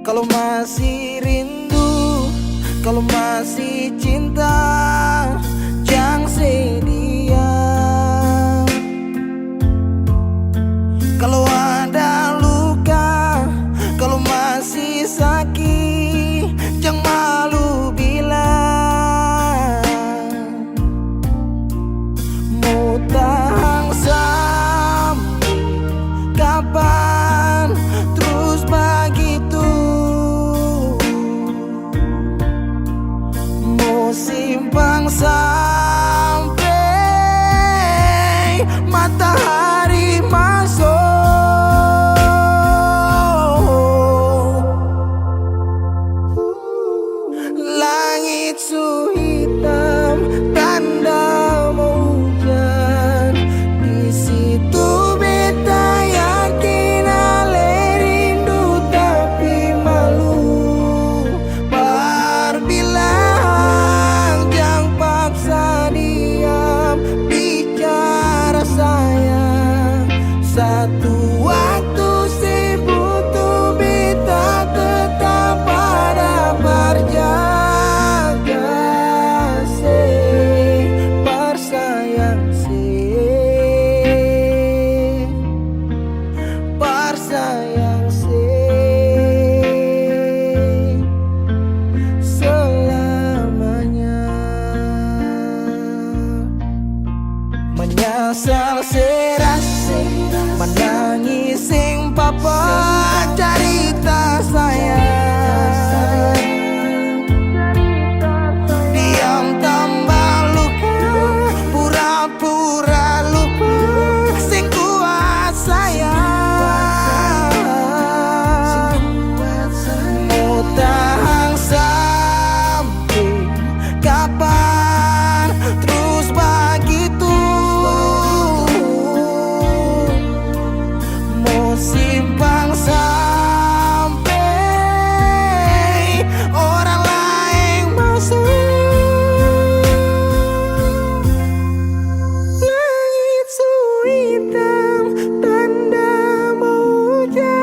Kalau masih rindu, kalau masih cinta, jangan sedia. Kalau ada luka, kalau masih sakit, jangan malu bilang. Mau tahan sampai kapan terus begitu? Mau simpang sampai matahari masuk. Langit su hitam, tanda mau hujan. Di situ beta yakin ale rindu tapi malu. Berbilang jangan paksa diam, bicara sayang. Satu waktu si butuh beta tetap pada berjaga. Sayang selamanya. Menyesal serasi, menangis sing papa cerita sayang. Diam tambah luka, pura-pura lupa, sing kuat sayang. Tahan sampai kapan terus begitu? Mau simpang sampai orang lain masuk. Langit su hitam, tanda mau hujan.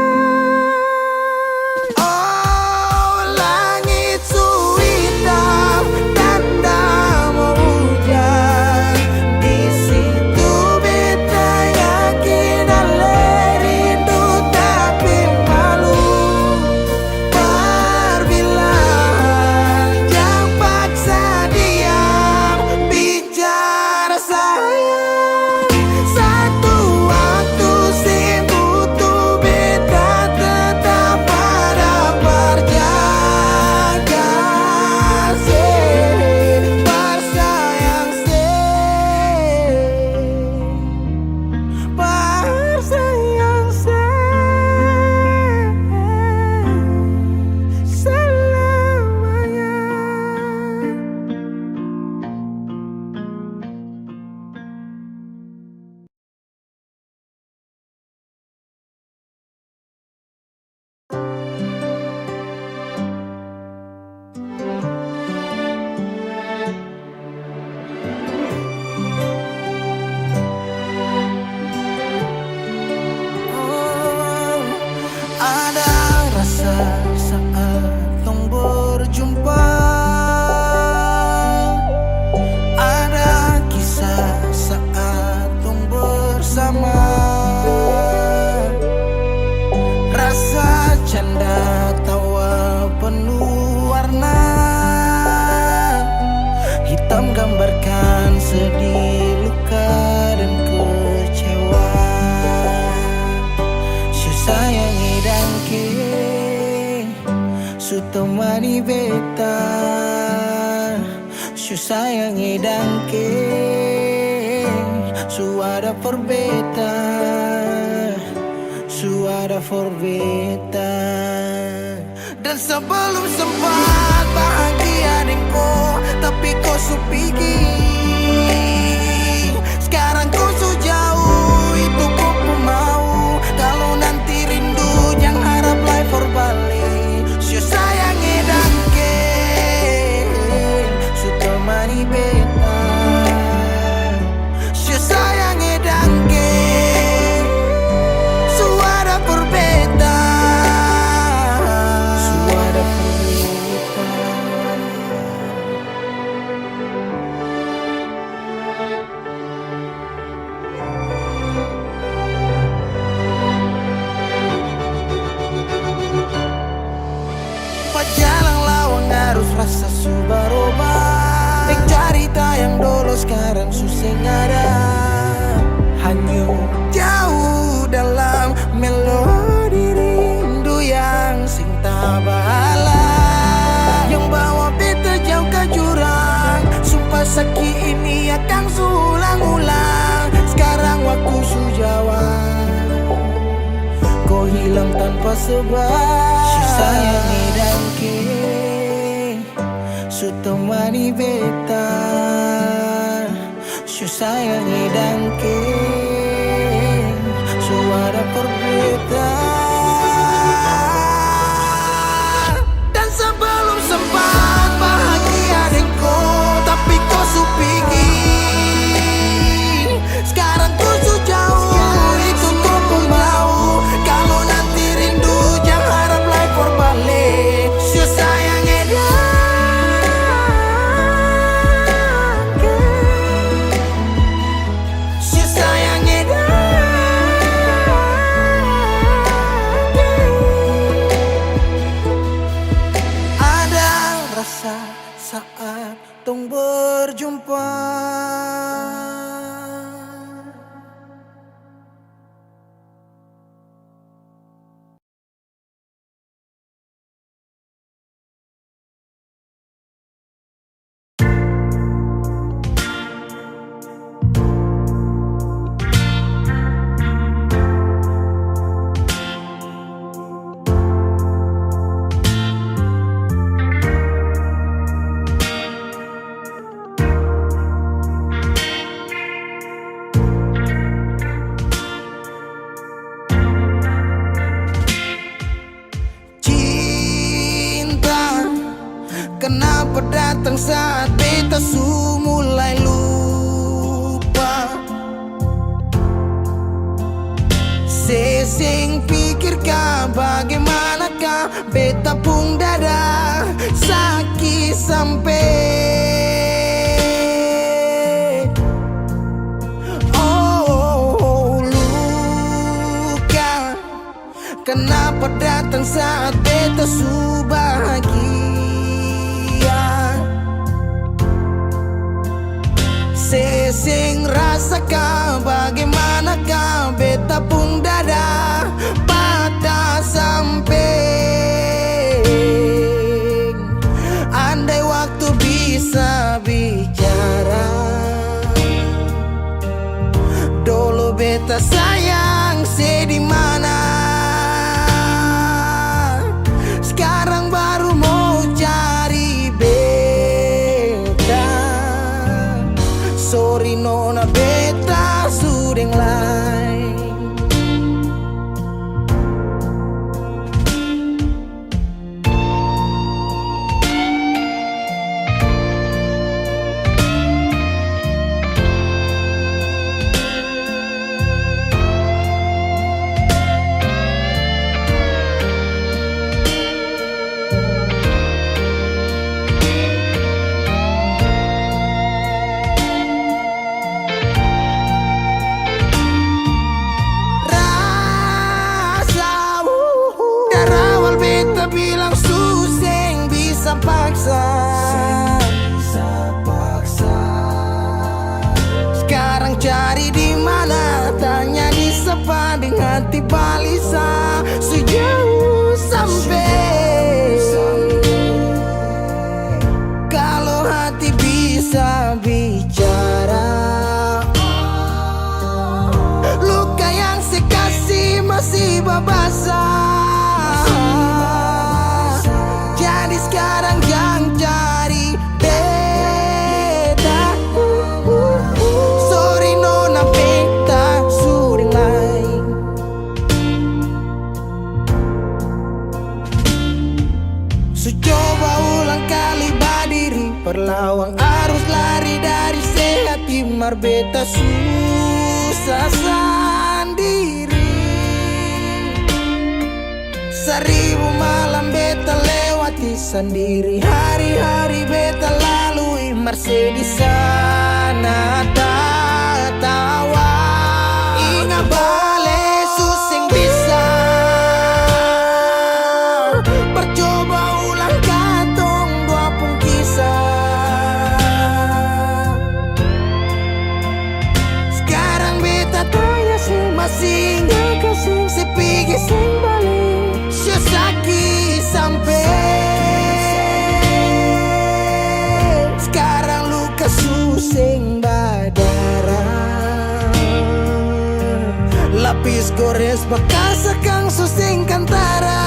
Saat tong berjumpa, ada kisah saat tong bersama. Rasa canda tawa penuh warna, hitam gambarkan sedih, luka dan kecewa. Sayangi dan su temani beta, su sayangi dangke, su ada for beta, su ada for beta. Dan sebelum sempat bahagia denko, tapi kau su pergi. Sekarang kau su jauh, itu kau pun mau. Kalau nanti rindu jangan harap life for balik. Sayangi dangke, su temani beta, su sayangi dangke, su ada for beta, su susah ada hanyut jauh dalam melodi rindu yang sing tak bala, yang bawa beta jauh ke jurang. Sumpah sakit ini akan ulang-ulang. Sekarang waktu sujawab, kau hilang tanpa sebab. Si sayangi dan ke su temani beta, su sayangi dan ke su ada perbedaan. Dan sebelum sempat bahagia denganku, tapi kau su pergi. Sekarang kau su jauh, itu kau pun mau. Kalau nanti rindu jangan harap life for balik. Su sayang saat tong berjumpa. Kenapa datang saat beta su mulai lupa? Sesing pikirkah bagaimanakah beta pun dada sakit sampai luka. Kenapa datang saat beta su bahagia? Sesing rasakan bagaimanakah beta pun dada patah sampai. Andai waktu bisa bicara, dulu beta sayang sedih mana. Sekarang baru mau cari beta. Sorry nona beta sudeng lain. Bilang suseng bisa paksa. Sekarang cari di mana, tanya di sepa dengan hati balisa. Sejauh sampai kalau hati bisa bicara, luka yang sekasih masih babasa. Jadi sekarang jangan cari beta. Sorry nona beta sudeng lain. Su coba ulang kali berdiri, perlawan arus lari dari sehat. Timar beta susah sendiri. Seribu malam beta lewati sendiri, hari-hari beta lalui Mercedes di sana tawa. Ingat balik susing bisa, percoba ulang katong dua pun kisah. masing-masing sepigi sing balik Syosaki sampai sekarang luka susing badara lapis gores bekas akang susing kantara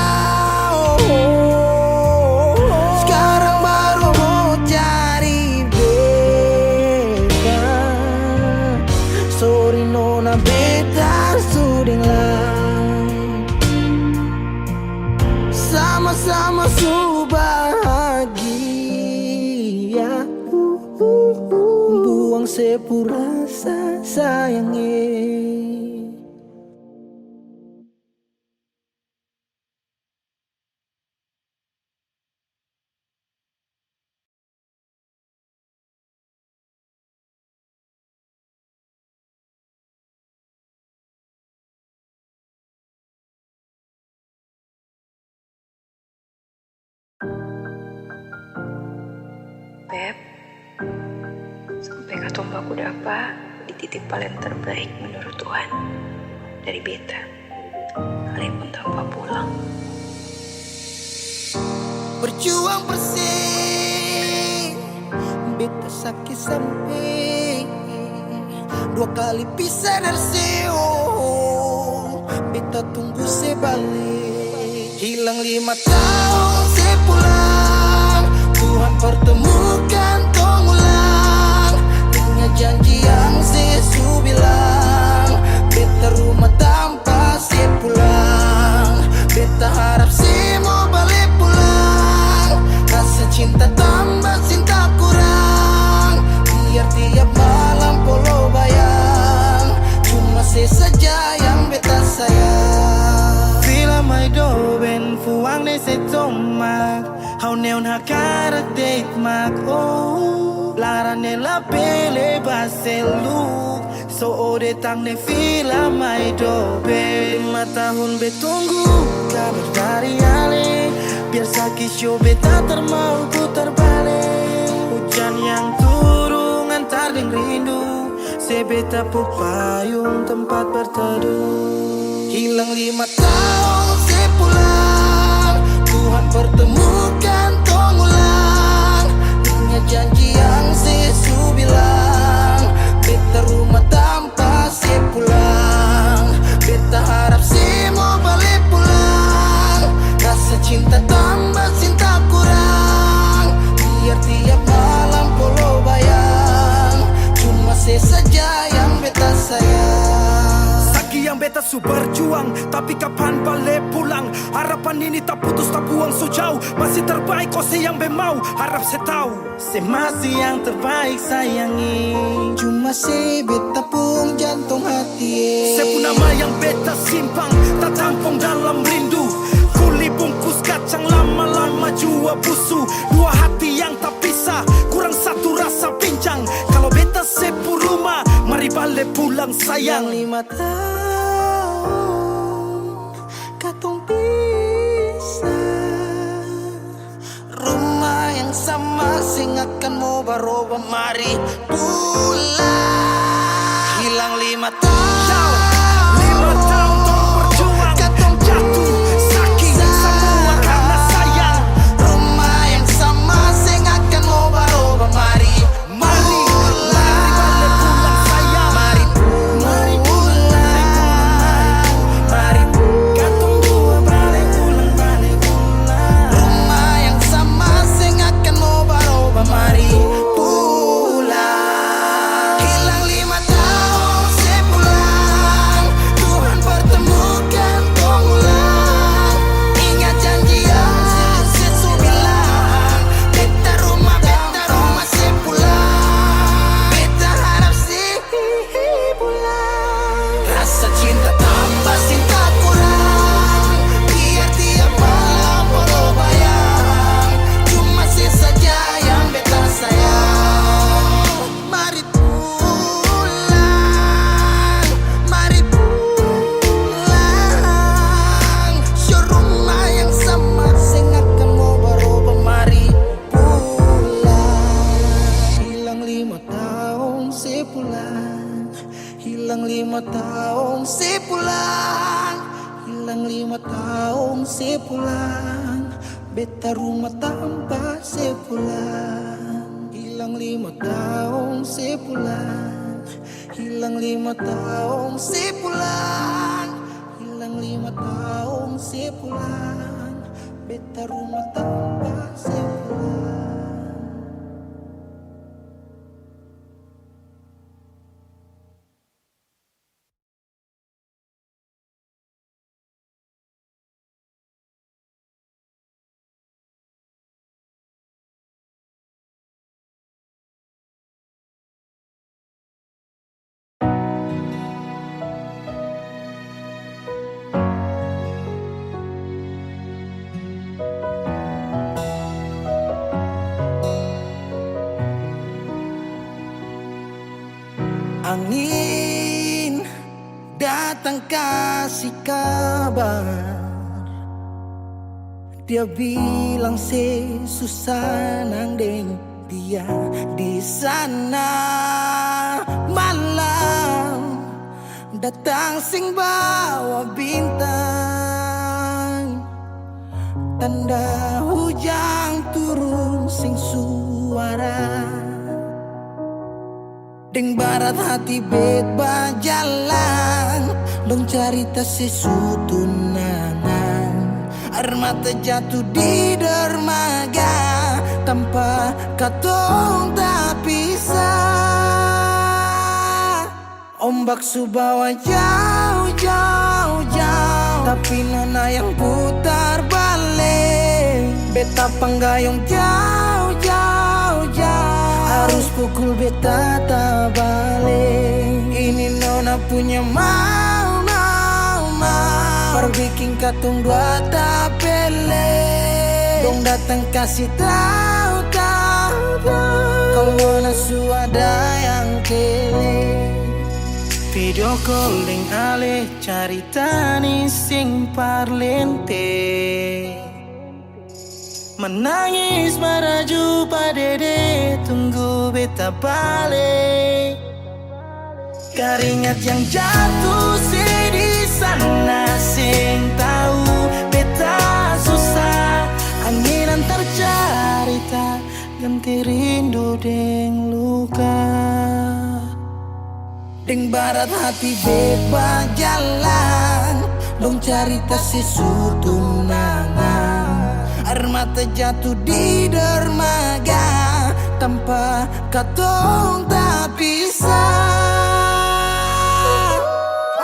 sekarang baru mau cari beta sorry nona beta suding lang sama-sama su bahagia buang sepurasa sayangnya. Beb, sampai ketomba kudapa di titik paling terbaik menurut Tuhan dari beta. Kalian pun tanpa pulang. Berjuang bersih, beta sakit sampai 2 kali pisah dari seo. Beta tunggu sebalik, hilang 5 tahun sepulang. Tuhan pertemukan tong ulang, ingat janji yang Yesus bilang. Beta rumah tanpa sepulang, beta harap semua balik pulang. Rasa cinta tambah cinta kurang, biar tiap malam polo bayang. Cuma saja yang beta sayang. Fila mai do ben fuang ne se tomak, hau neon hakarak date mak oh. Lara ne la pele baseluk, so ode tang ne fila mai do ben. 5 tahun betunggu kabar dari Ale, biar sakit show beta termau putar balik. Hujan yang turun antar deng rindu, sebeta pupayung tempat berteduh. Hilang 5 tahun sepulang, Tuhan pertemukan tong ulang. Ingat janji yang Yesus bilang. Beta rumah tanpa sepulang, beta harap semua balik pulang. Rasa cinta tambah cinta kurang, biar tiap malam polo bayang. Cuma saja yang beta sayang. Saki yang beta su berjuang, tapi kapan balik pulang? Harapan ini tak putus tak buang so jauh. Masih terbaik kau yang mau, harap saya tahu. Se masih yang terbaik sayangi, cuma se beta pun jantung hati. Saya pun nama yang beta simpang, tak tampung dalam rindu. Kuli bungkus kacang lama-lama jua busu. 2 hati yang tak pisah, kurang satu rasa pincang. Kalau beta sepu rumah, mari balik pulang sayang. 5 tahun katong pisah, rumah yang sama sing akan mau baroba mari pulang. Hilang 5 tahun, 5 tahun tong berjuang, katong jatuh saking semua karena sayang. rumah yang sama sing akan mau baroba mari Mari balik pulang sayang. Mari pulang, mari pulang. Katong dua balik pulang. Rumah yang sama sing akan mau baroba mari pulang. Hilang 5 tahun sepulang, Tuhan pertemukan tong ulang. Ingat janji yang Yesus bilang. Beta rumah sepulang, beta harap sih pulang. Rasa cinta tambah cinta kurang, biar tiap malam polo bayang. Cuma saja yang beta sayang. Mari pulang, mari pulang. Show rumah yang sama sing akan mau baroba mari pulang. Hilang 5 tahun sepulang, Hilang 5 tahun sepulang, hilang 5 tahun sepulang, beta rumah tanpa sepulang. Hilang 5 tahun sepulang, hilang 5 tahun sepulang, hilang 5 tahun sepulang, beta rumah tanpa sepulang. Angin datang kasih kabar, dia bilang susah nang deng dia di sana. Malam datang sing bawa bintang, tanda hujan turun sing suara. Deng barat hati bet bajalan, dong cerita sesutunangan. Air mata jatuh di dermaga, tanpa katong tak pisah. Ombak subawa jauh, jauh, jauh, tapi nona yang putar balik. Beta panggayung jauh, jauh, jauh, harus pukul beta tak balik. Ini nona punya mau, perbikin katong dua tak pele. Dong datang kasih tahu, kalau nona suada yang kele. Video calling ale carita ni sing parlente, menangis maraju padede tunggu beta balik. Keringat yang jatuh di sana sing tahu beta susah. Angin antar carita ganti rindu deng luka. Deng barat hati beba jalan, dong cerita sesutunangan. Air mata jatuh di dermaga, tanpa katong tak pisah.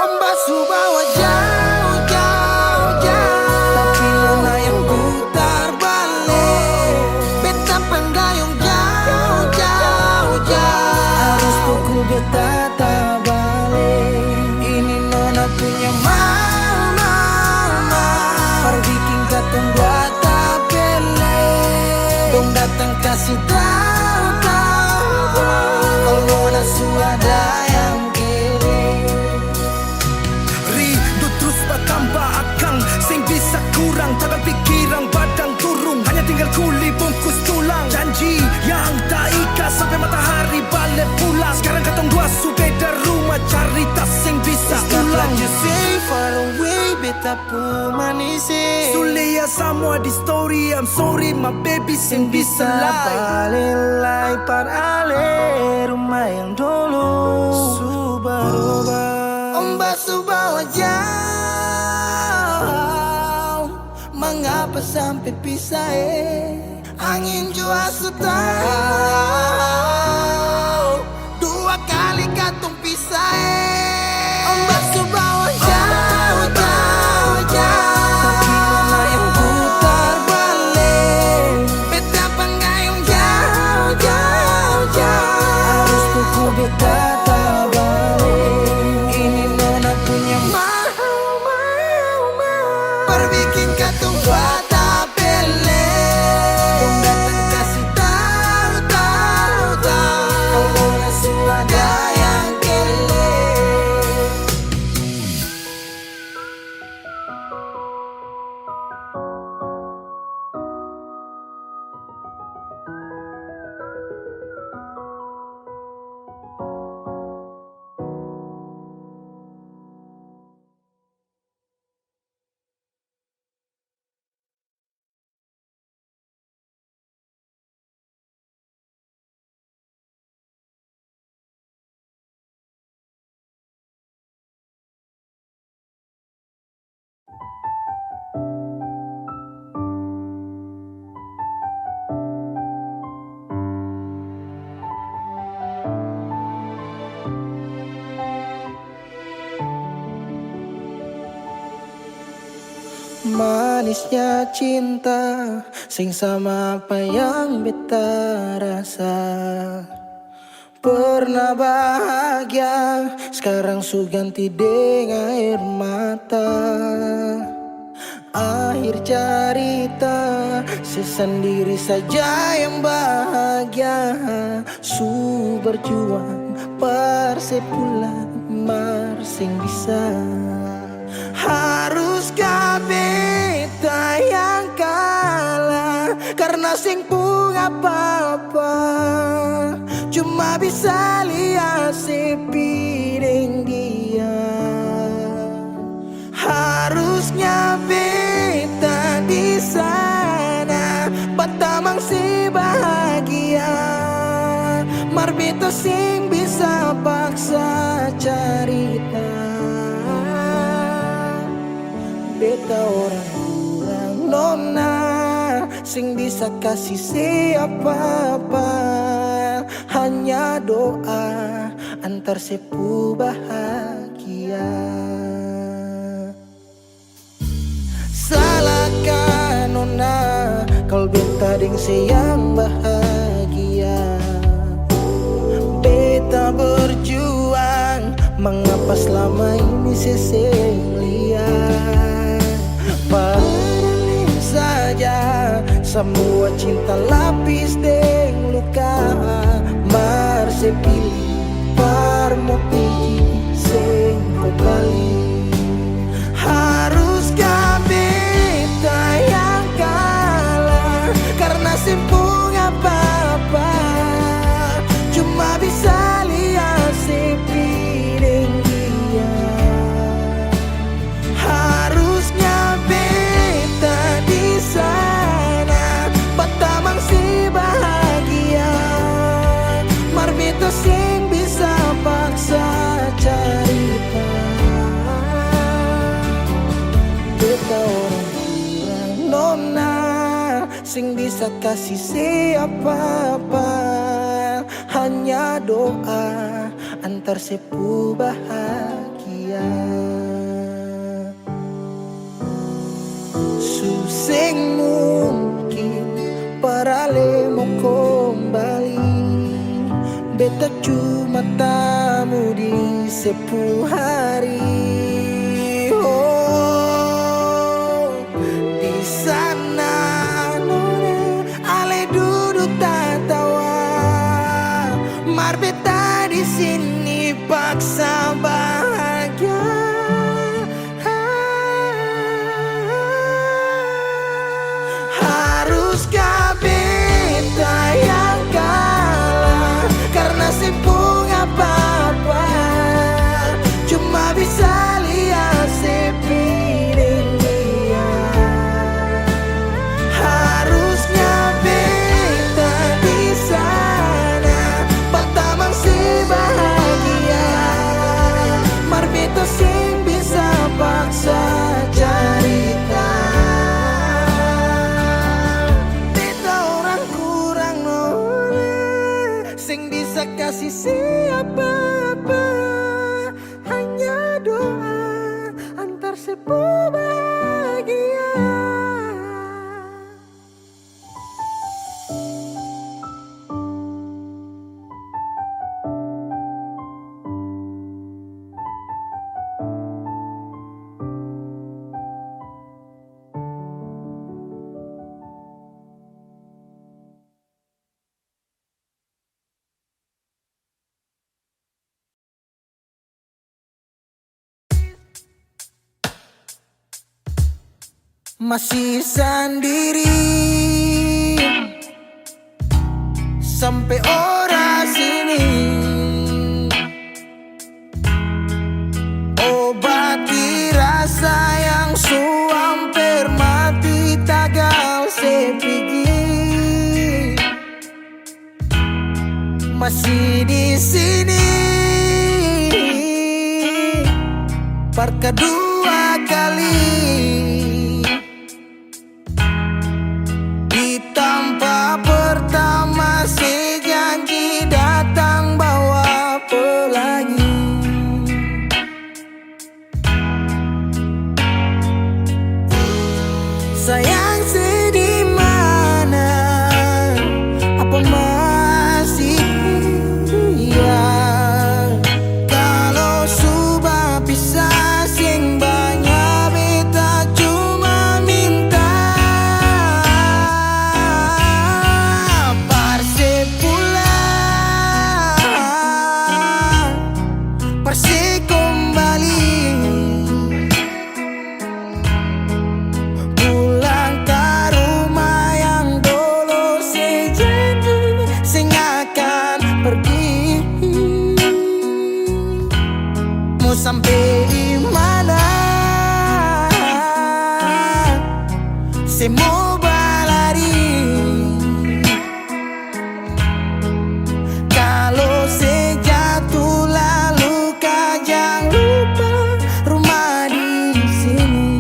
Ombak subawa jauh, jauh, jauh, tapi nona yang putar balik. Beta penggayung jauh, jauh, jauh, harus pukul beta tak balik. Ini nona punya mau, perbikin katong dua tak pele. Dong datang kasih tahu, kalau nona suada yang kere. Rindu terus bertambah akang, sing bisa kurang, tangan pikiran badan turung, hanya tinggal kuli bungkus tulang. Janji yang tak ikhlas sampai matahari balik pulang. Sekarang katong dua su beda rumah, cari tas sing bisa ulang. You say far away, beta pun manis. Sulia semua di story, I'm sorry my baby sing bisa Balelai par ale rumah yang dulu Subaroba. Ombak subawa jauh, mengapa sampai pisah Angin jua tahu, dua kali katong pisah Ombak subawa jauh, jauh, jauh, tapi nona yang putar balik. Beta penggayung jauh, jauh, jauh, harus pukul beta tak balik. Ini nona punya mau, perbikin katong dua tak pele. Dong datang kasih tahu, manisnya cinta sing sama apa yang beta rasa. Pernah bahagia, sekarang su ganti dengan air mata. Akhir cerita, sesendiri saja yang bahagia. Su berjuang, persepulan marsing bisa. Haruskah beta yang kalah karena sing pun apa-apa, cuma bisa lihat sepi dengan dia. Harusnya beta di sana, batamang si bahagia. Mar beta sing bisa paksa cerita. Beta orang kurang nona, sing bisa kasih siapa-apa. Hanya doa antar sepu bahagia. Salahkan nona kalau beta deng sayang bahagia. Beta berjuang, mengapa selama ini seseng lihat. Padahal saja semua cinta lapis deng luka. Mar sepilih parmo pigi sing kembali. Haruskah beta yang kalah karena simpung apa-apa, cuma bisa lihat sepi dengan dia. Harusnya beta di sana, batamang si bahagia. Mar beta sing bisa paksa cerita. Beta orang kurang nona, sing bisa kasih siapa-apa. Hanya doa antar sepu bahagia. Suseng mungkin parale mau kembali. Beta cuma tamu di sepu hari. Oh, di sana nona ale duduk tatawa. Mar beta di sini paksa bahagia. Haruskah beta yang kalah karena simpung apa-apa, cuma bisa lihat sepi dengan dia. Harusnya beta di sana, batamang si bahagia. Mar beta sing bisa paksa cerita. Beta orang kurang nona, sing bisa kasih siapa-apa. Hanya doa antar sepu bahagia. Masih sendiri sampai ora sini. Obati rasa yang hampir mati tagal sepigi. Masih di sini par kedua kali. Pertama si janji datang bawa pelangi. sampai di mana? Saya mau berlari. Kalau saya jatuh lalu kau jangan lupa rumah di sini.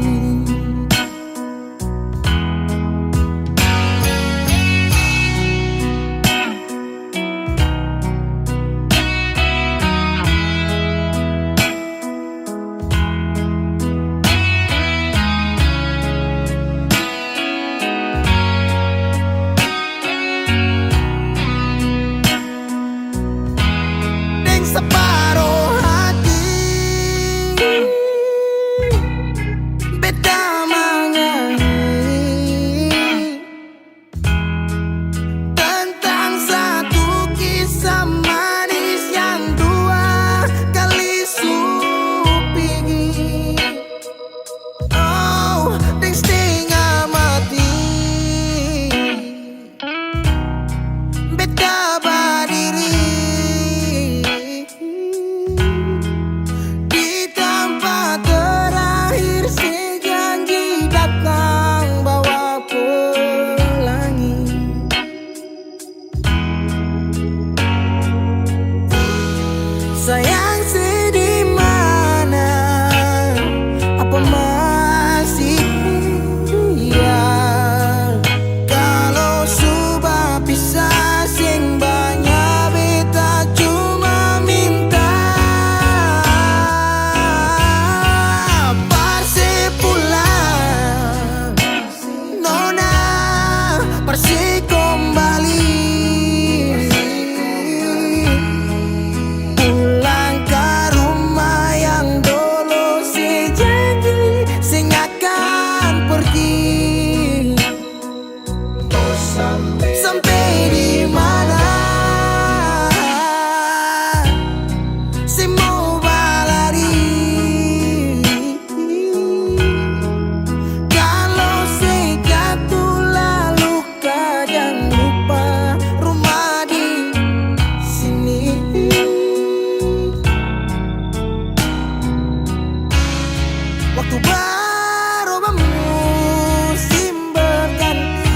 Separuh hati beta menyanyi tentang satu kisah manis yang dua kali supingi. Oh, deng setengah mati beta berdiri sayang sedih mana, apa masih ya? Kalau sudah pisah sing banyak beta cuma minta parse pulang, nona parse kembali. Sampai di mana saya mau berlari? Kalau saya jatuh lalu kau jangan lupa rumah di sini. Waktu berubah musim berganti,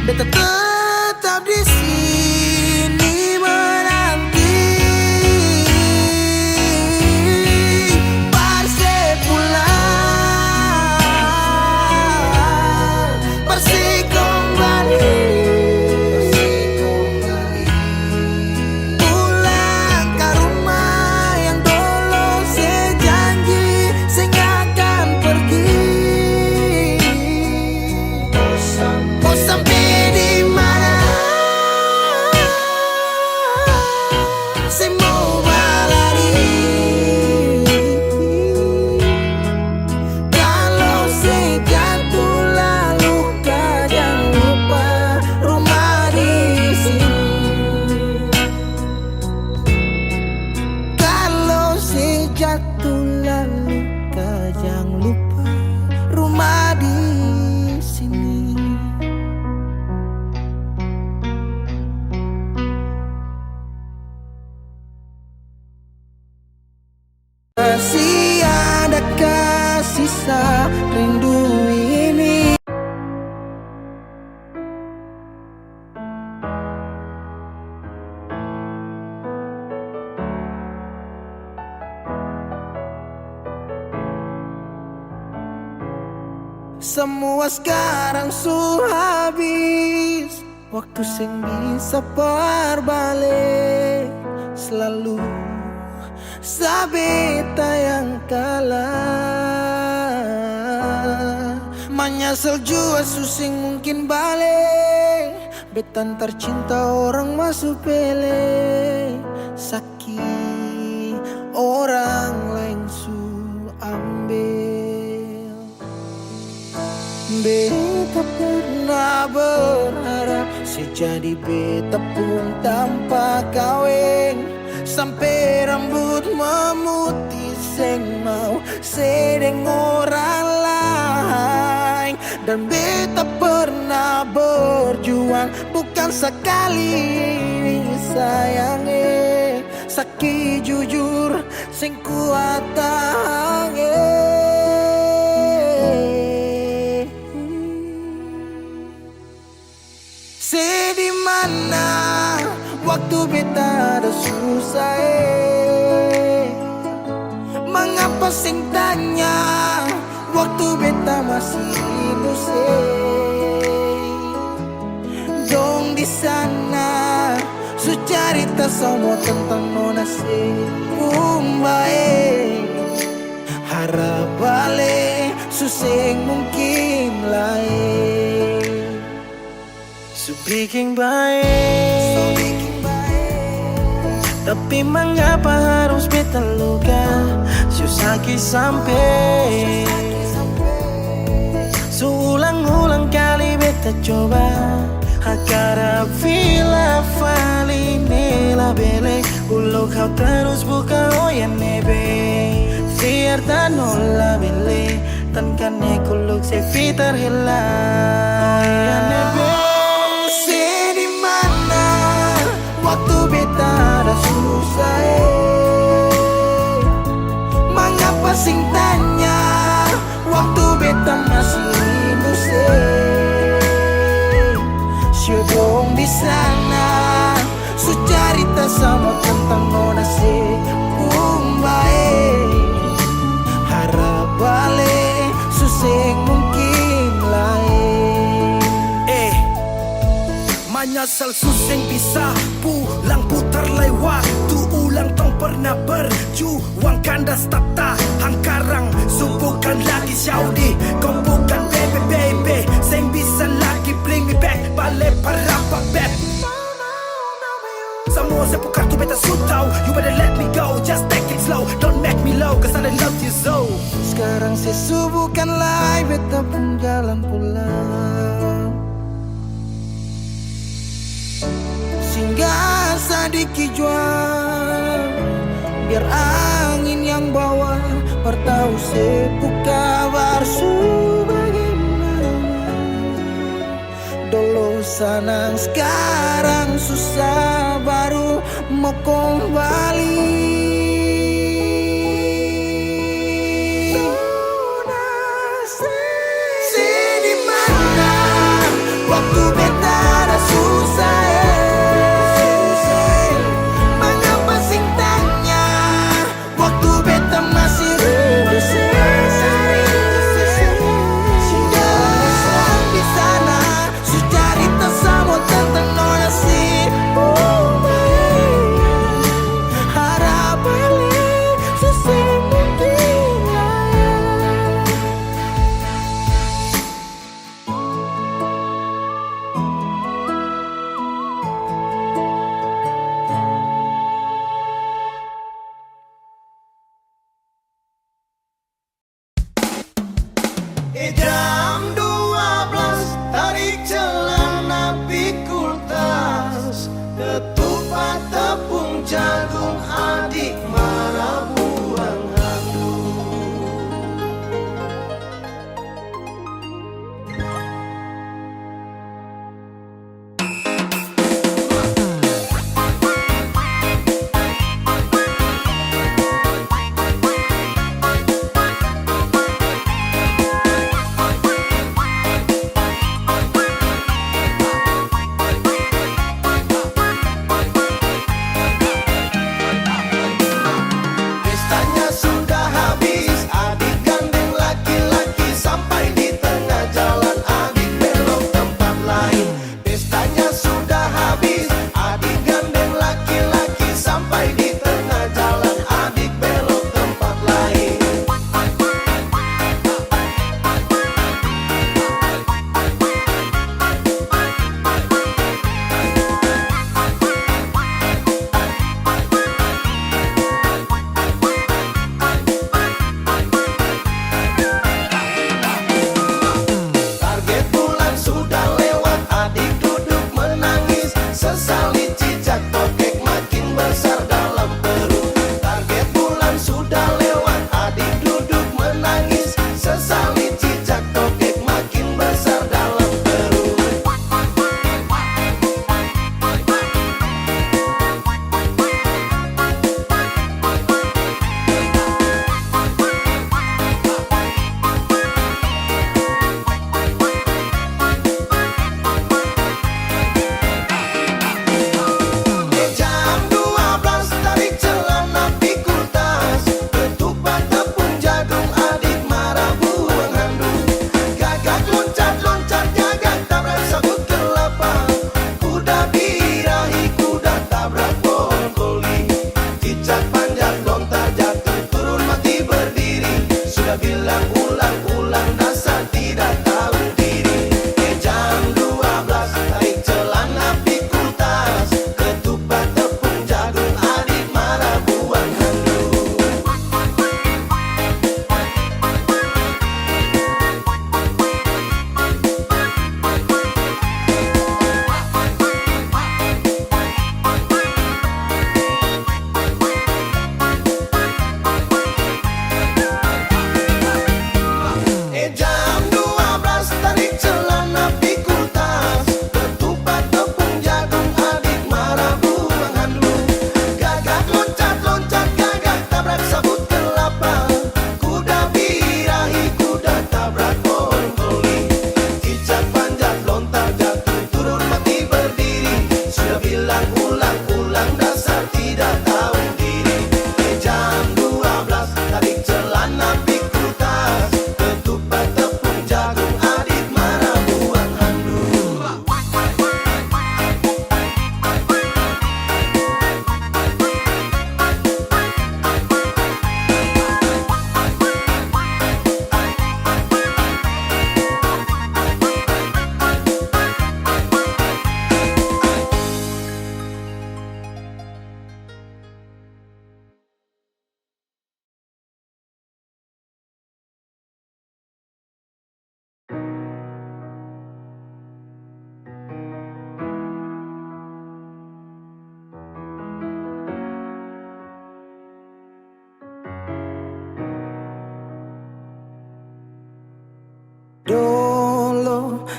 beta tetap di sini menanti parse pulang, parse kembali, pulang ke rumah yang dulu saya janji saya akan pergi. Oh, sampai di mana saya mau berlari? Kalau saya jatuh lalu kau jangan lupa rumah di sini. Kalau saya jatuh lalu kau jangan lupa rumah di sini. Masih adakah sisa rindu ini? Semua sekarang sudah habis, waktu sing bisa berbalik. Selalu sabeta yang kalah, menyesal jua susing mungkin balik. Betan tercinta orang masuk pele, sakit orang lain su ambil. Beta pernah berharap sejadi beta pun tanpa kawin, sampai rambut memutih seng mau sedeng orang lain. Dan beta pernah berjuang bukan kan sekali sayange, sakit jujur sing kuat tahange. Di mana waktu beta ada susah mengapa sing tanya waktu beta masih hidup dong di sana su cerita semua tentang nona kumbae harap balik suseng mungkin lain. So bikin baik, tapi mengapa harus beta luka? Susah sampai Seulang-ulang kali beta coba Hakara vila fali nela bele Ulo kau terus buka oyan nebe Fiar tanola bele Tan kane kuluk se fitar hela Oyan nebe waktu beta ada susah mengapa sing tanya waktu beta masih hidup syedong di sana su cerita sama tentang nona kumbae harap balik suseng mungkin lain. Menyesal suseng bisa pulang putar lewat tu ulang tong pernah berjuang kandas tata hangkarang bukan lagi Saudi kau bukan baby sing bisa lagi bring me back balik parapa back semua saya bukan tu beta sutau you better let me go just take it slow don't make me low cause I love you so sekarang sesu bukan lagi beta pun jalan pulang singgah sedikit jual biar angin yang bawa bertahu sebuka barsu bagaimana dulu senang sekarang susah baru mau kembali. Di mana waktu beta ada susah harap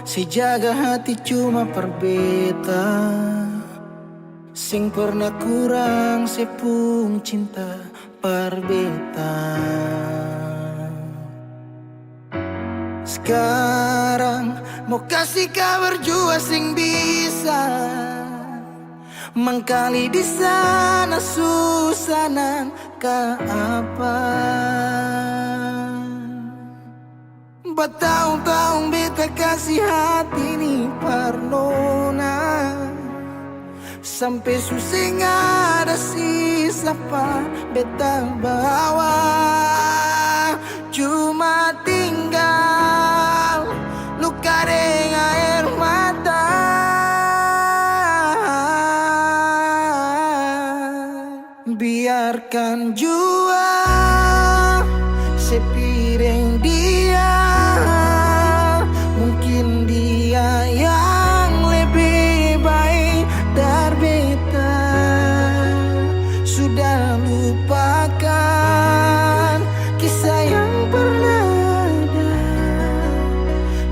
si jaga hati cuma perbeta. Sing pernah kurang sepung cinta perbeta. Sekarang mau kasih kabar jua sing bisa mangkali di sana susah nang ka apa. Bertahun-tahun beta kasih hati ni parnona, sampai susah ada sisa pa beta bawa. Cuma tinggal luka dengan air mata. Biarkan jua sepiring dia, mungkin dia yang lebih baik dari beta. Sudah lupakan kisah yang pernah ada,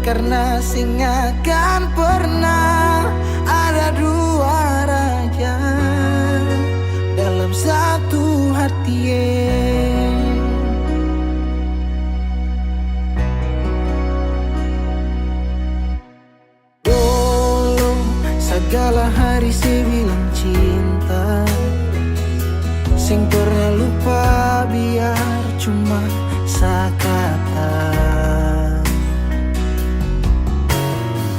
karena sing akan pernah ada dua raja dalam satu hati. Dulu segala hari saya bilang cinta, sing pernah lupa biar cuma sekata.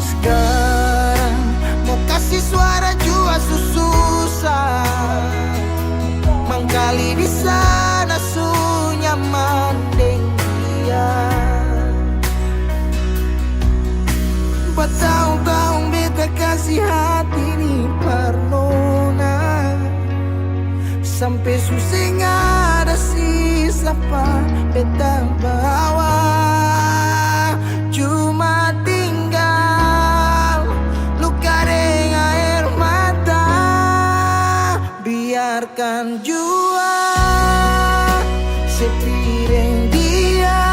Sekarang mau kasih suara jua susah, mangkali di sana su nyaman deng dia. Bertahun-tahun beta kasih hati ni parnona, sampai susah ada sisa pa beta bawa. Cuma tinggal luka dengan air mata. Biarkan jua sepiring dia,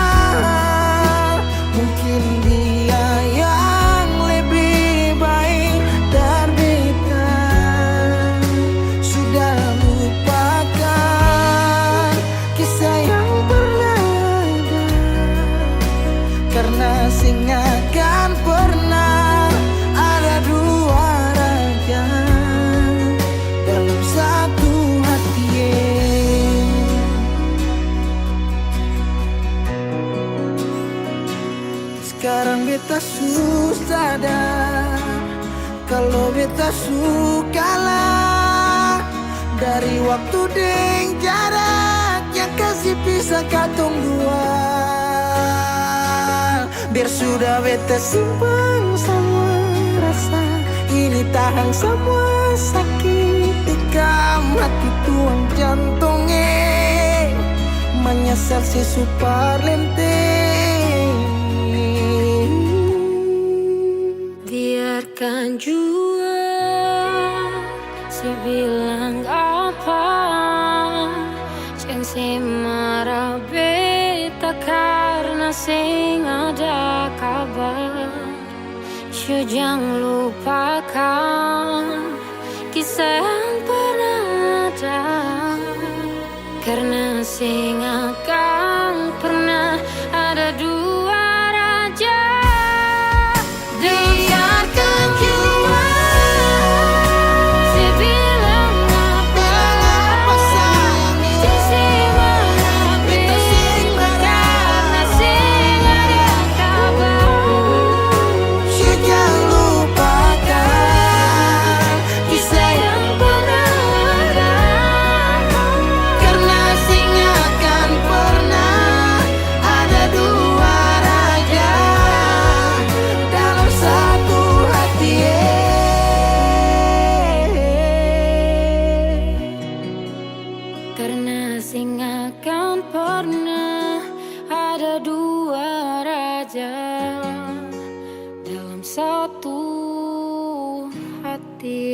mungkin dia yang lebih baik dari beta. Sudah lupakan kisah yang pernah ada, karena sing akan pernah ada dua raja dalam satu hati. Sekarang beta susah sadar kalau beta sukalah dari waktu deng jarak yang kasih pisah katong dua. Biar sudah beta simpan semua rasa ini, tahan semua sakit tikam hati tuang jantungnya, menyesal si super lenteng. Biarkan jua si bilang apa, jangan si marah beta karena sing ada kabar. Syuk jangan lupakan kisah yang pernah ada, karena sing akan pernah ada dua raja. Biarkan jua si bilang apa sayang ini, si marah beta sing karena sing ada kabar. Syuk jangan lupakan kisah yang pernah ada, karena sing akan pernah ada dua raja dalam satu hati. Karena sing akan pernah ada dua raja dalam satu hati.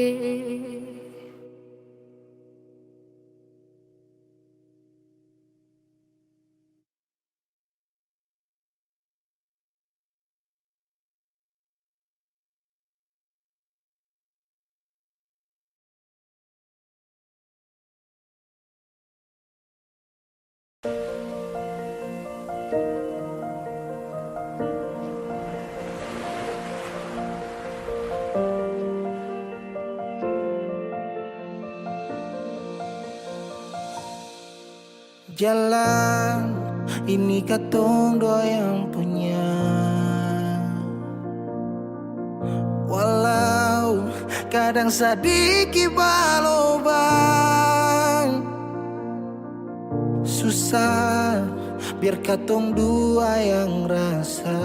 Jalan ini katong dua yang punya, walau kadang sedikit balobang. Susah biar katong dua yang rasa.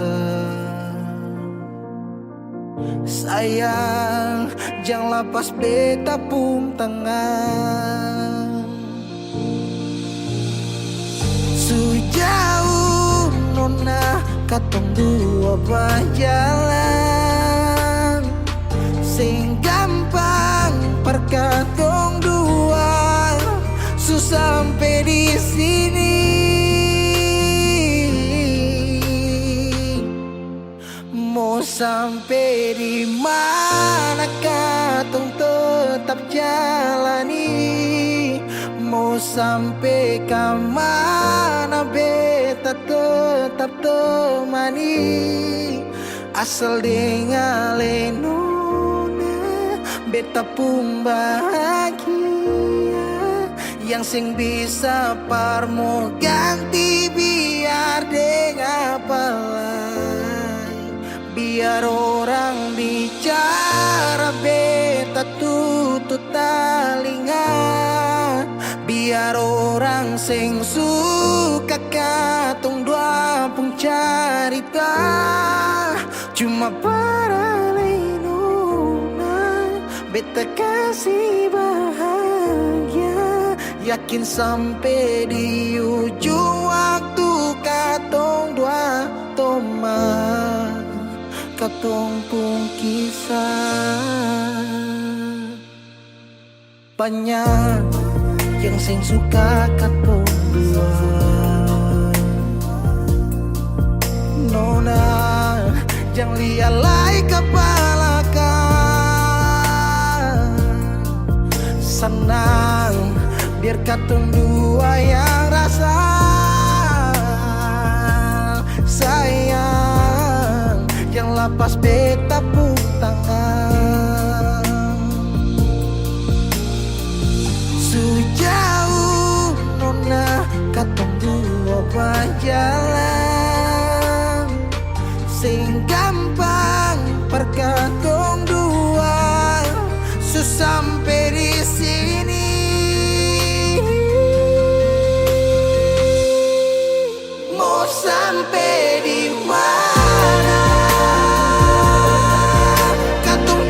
Sayang jangan lepas beta pun tangan. Sejauh nona katong dua berjalan, sing gampang perkatong dua susah sampai di sini. Mau sampai di mana katong tetap jalani. Mau sampai ke mana beta tetap temani. Asal dengar nona beta pun bahagia. Yang sing bisa parmo ganti biar dengar palai. Biar orang bicara beta tutup telinga. Biar orang sing suka katong dua pun carita. Cuma para nona beta kasih bahagia. Yakin sampai di ujung waktu katong dua toma katong pun kisah. Banyak yang sing suka katong dua, nona jangan lialai kepala kan. Senang biar katong dua yang rasa. Sayang jangan lepas beta pun tangan. Sejauh nona katong dua berjalan, sing gampang perkatong dua susah sampai di sini. Mau sampai di mana katong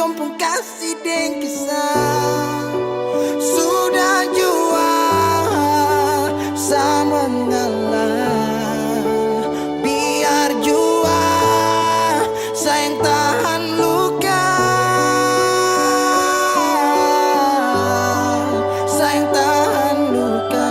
tumpung kasih dan kisah. Sudah jual sama ngalah, biar jua sayang tahan luka, sayang tahan luka.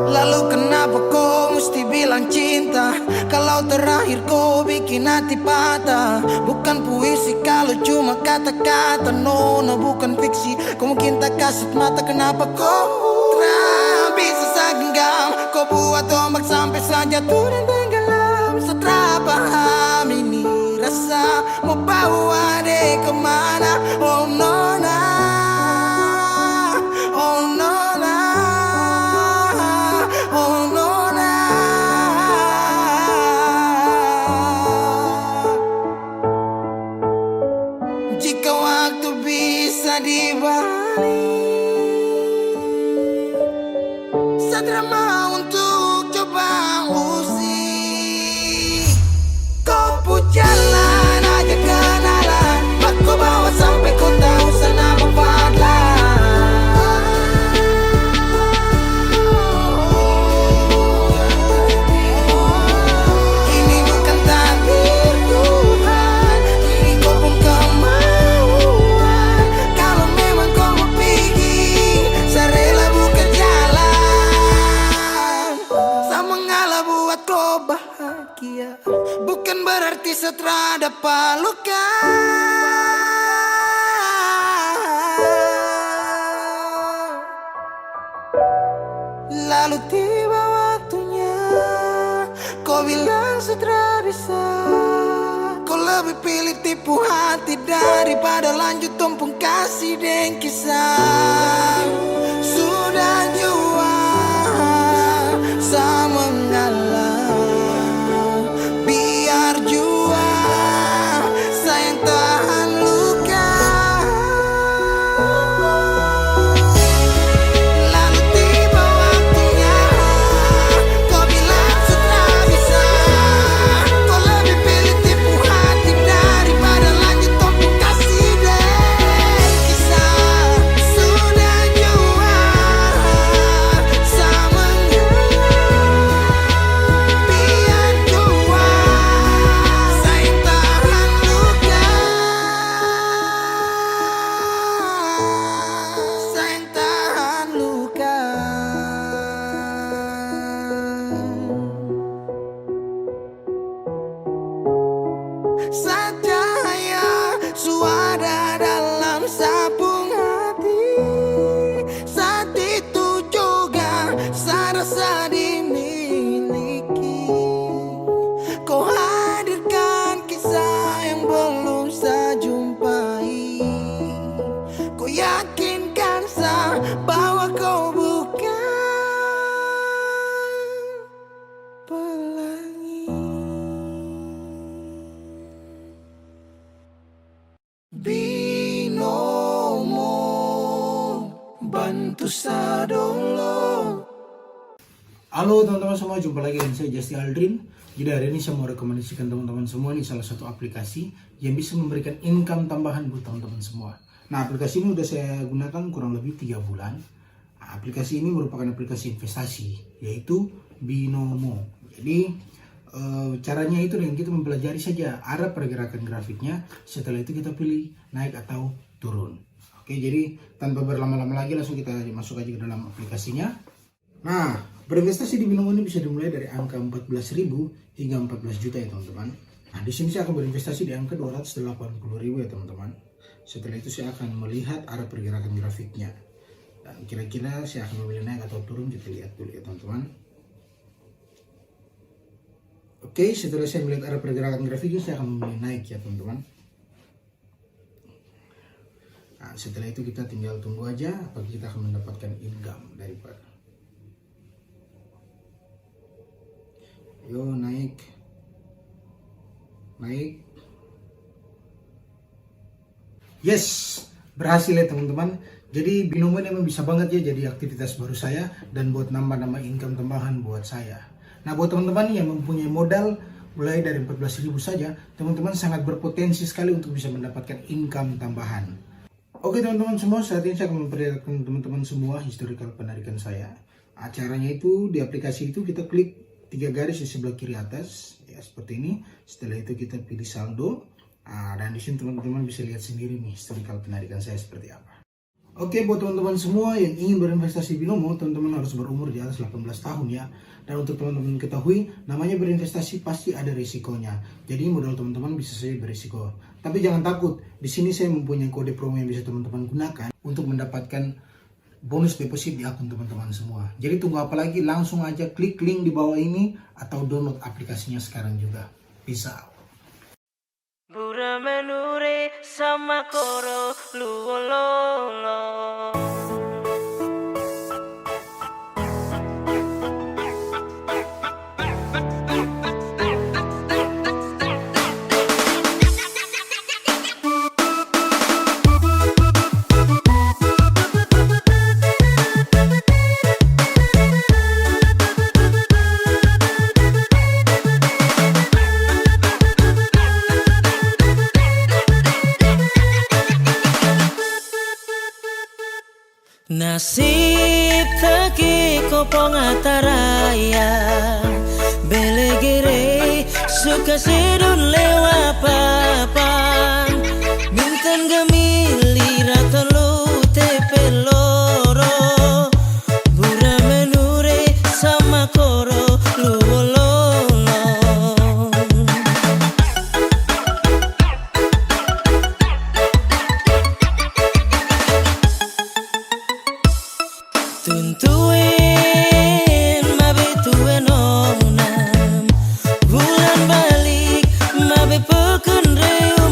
Lalu kenapa kau mesti bilang cinta, kalau terakhir kau bikin hati patah? Bukan puisi kalau cuma kata-kata, no, bukan fiksi. Kau mungkin tak kasat mata, kenapa kau bisa segenggam? Kau buat ombak sampai saja turun tenggelam. Setelah paham ini rasa, mau bawa deh kemana? Oh nona, oh nona, oh nona. Jika waktu bisa dibalik, Satria mau untuk coba usik. Kau pun jalan aja kenalan, aku bawa sampai kau tahu sana ini bukan takdir Tuhan, ini kau pun kemauan. Kalau memang kau mau pergi, saya rela buka jalan. Saya mengalah buat kau bahagia, bukan berarti setelah dapat luka. Lalu tiba waktunya, kau bilang setelah bisa. Kau lebih pilih tipu hati daripada lanjut tumpung kasih dan kisah. Sudah jual sama ngalah, biar jua sayang tahan luka. Lalu tiba waktunya, kau bilang sudah bisa. Kau lebih pilih tipu hati daripada lanjut tumpung kasih dan kisah. Sudah jual sama ngalah, biar jua sayang tahan luka, sayang tahan luka. Cahaya suara dalam sabung hati, saat itu juga saya rasa dimiliki. Kau hadirkan kisah yang belum saya jumpai. Kau yakinkan saya bahwa kau bukan pelangi. Binomo bantu sadolo. Halo teman-teman semua, jumpa lagi dengan saya Justy Aldrin. Jadi hari ini saya mau rekomendasikan teman-teman semua ini salah satu aplikasi yang bisa memberikan income tambahan buat teman-teman semua. Nah, aplikasi ini udah saya gunakan kurang lebih 3 bulan. Nah, aplikasi ini merupakan aplikasi investasi, yaitu Binomo. Jadi caranya itu dengan kita mempelajari saja arah pergerakan grafiknya. Setelah itu kita pilih naik atau turun. Oke, jadi tanpa berlama-lama lagi langsung kita masuk aja ke dalam aplikasinya. Nah, berinvestasi di Binomo ini bisa dimulai dari angka 14.000 hingga 14 juta ya teman-teman. Nah, di sini saya akan berinvestasi di angka 280.000 ya teman-teman. Setelah itu saya akan melihat arah pergerakan grafiknya. Dan kira-kira saya akan memilih naik atau turun, kita lihat dulu ya teman-teman. Oke, setelah saya melihat arah pergerakan grafiknya, saya akan memilih naik ya teman-teman. Nah, setelah itu kita tinggal tunggu aja apakah kita akan mendapatkan income daripada. Yo, naik. Yes, berhasil ya teman-teman. Jadi Binomo ini memang bisa banget ya jadi aktivitas baru saya dan buat nambah-nambah income tambahan buat saya. Nah, buat teman-teman yang mempunyai modal mulai dari 14.000 saja, teman-teman sangat berpotensi sekali untuk bisa mendapatkan income tambahan. Oke teman-teman semua, saat ini saya akan memperlihatkan teman-teman semua historical penarikan saya. Acaranya itu di aplikasi itu kita klik 3 garis di sebelah kiri atas, ya seperti ini. Setelah itu kita pilih saldo. Dan di sini teman-teman bisa lihat sendiri nih historical penarikan saya seperti apa. Oke, buat teman-teman semua yang ingin berinvestasi binomo, teman-teman harus berumur di atas 18 tahun ya. Dan untuk teman-teman ketahui, namanya berinvestasi pasti ada risikonya. Jadi modal teman-teman bisa saja berisiko. Tapi jangan takut, di sini saya mempunyai kode promo yang bisa teman-teman gunakan untuk mendapatkan bonus deposit di akun teman-teman semua. Jadi tunggu apa lagi? Langsung aja klik link di bawah ini atau download aplikasinya sekarang juga. Peace out. Bura menure sama koro luololo. Nasib taki kopong ataraya belegere suka sedun lewa papan mintan gemili rata lu tepeloro bura menure sama koro luololo. Tuntuin mabe tuen onam bulan balik mabe peken reu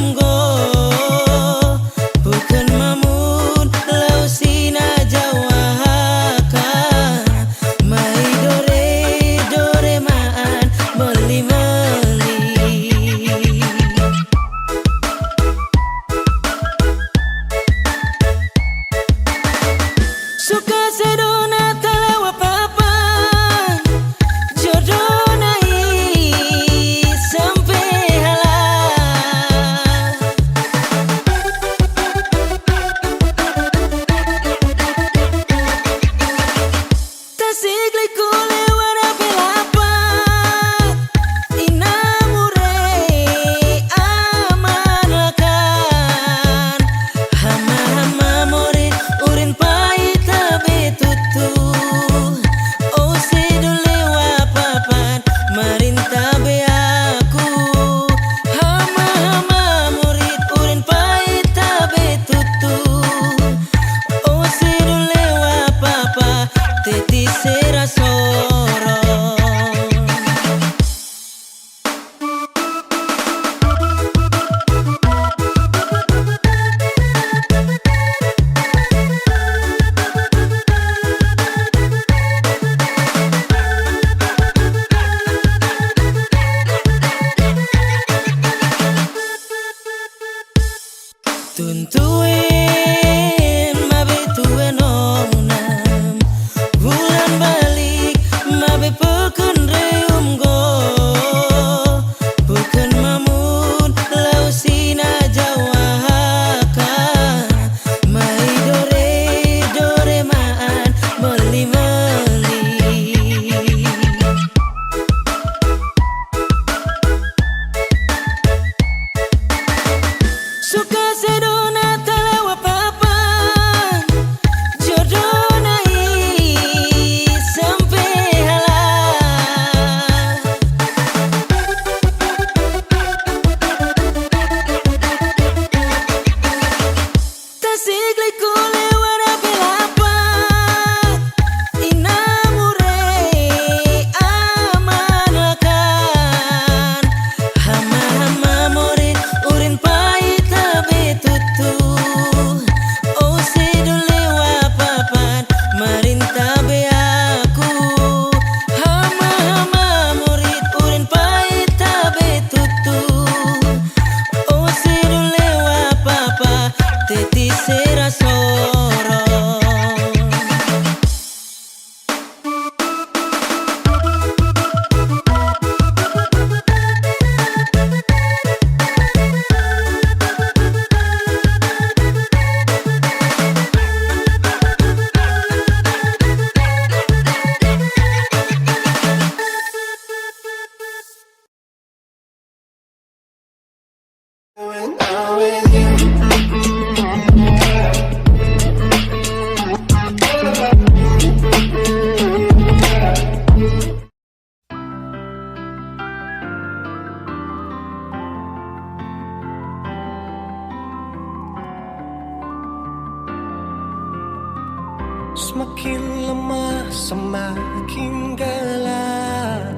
semakin lemah, semakin gelap.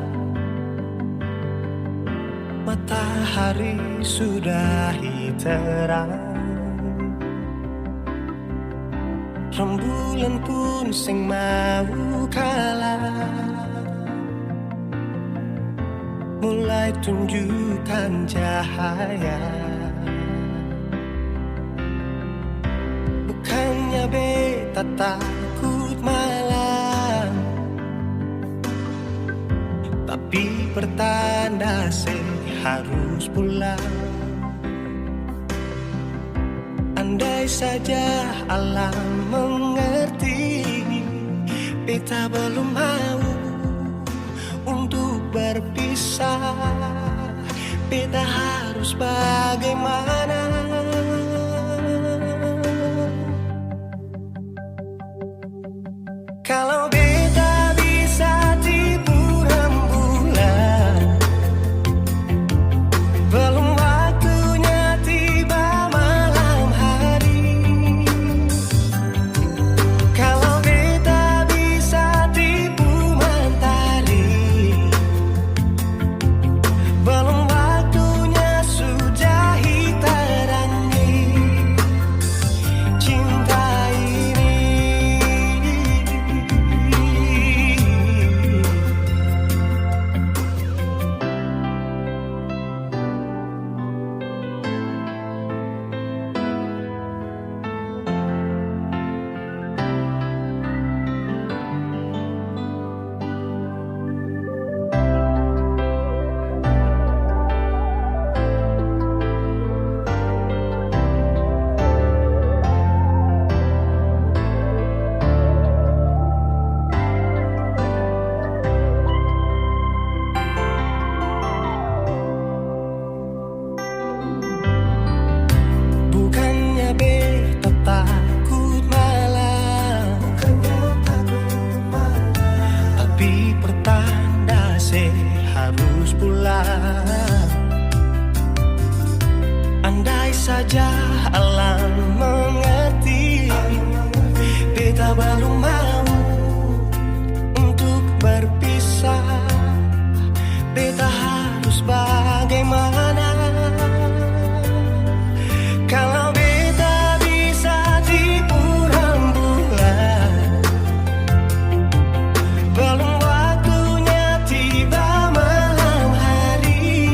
Matahari sudah terang, rembulan pun sing mau kalah, mulai tunjukkan cahaya. Bukannya beta takut malam, tapi pertanda harus pulang. Andai saja alam mengerti, beta belum mau untuk berpisah. Beta harus bagaimana? Kalau beta bisa tipu rembulan, belum waktunya tiba malam hari. Kalau beta bisa tipu mentari, belum waktunya sudahi terangi cinta ini. Bukannya beta takut malam, tapi pertanda harus pulang. Andai saja alam mengerti, beta belum mau untuk berpisah. Beta harus bagaimana? Kalau beta bisa tipu rembulan, belum waktunya tiba malam hari.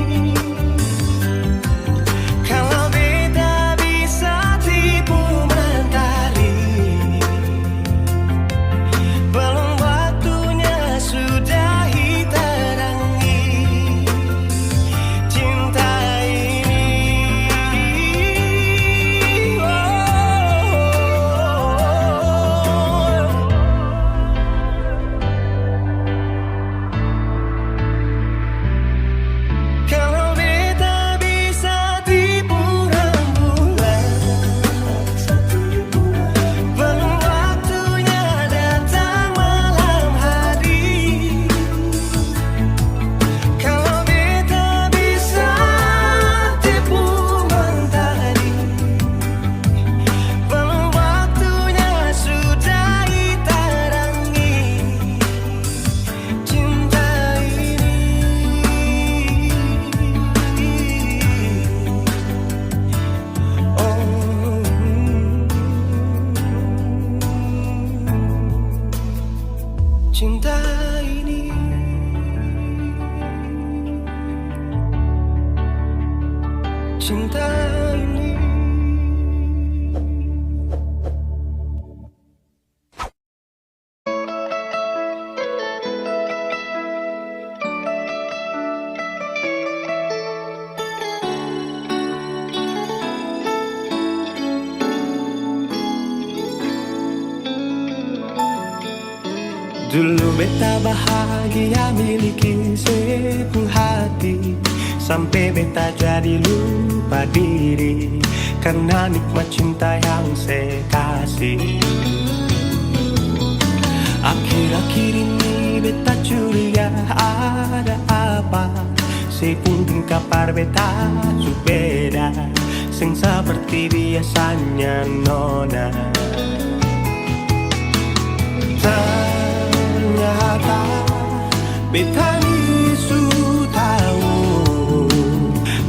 Kalau beta bisa tipu mentari, belum waktunya sudahi terangi cinta ini. Kalau beta bisa tipu rembulan, belum waktunya datang malam hari. Kalau beta bisa tipu mentari, belum waktunya sudahi terangi cinta ini. Cinta ini, cinta ini. Dulu beta bahagia miliki sepenuh hati, sampai beta jadi lupa diri karena nikmat cinta yang saya kasih. Akhir-akhir ini beta curiga ada apa, saya pun kabar beta beda, sing seperti biasanya nona. Ternyata beta ni su tahu,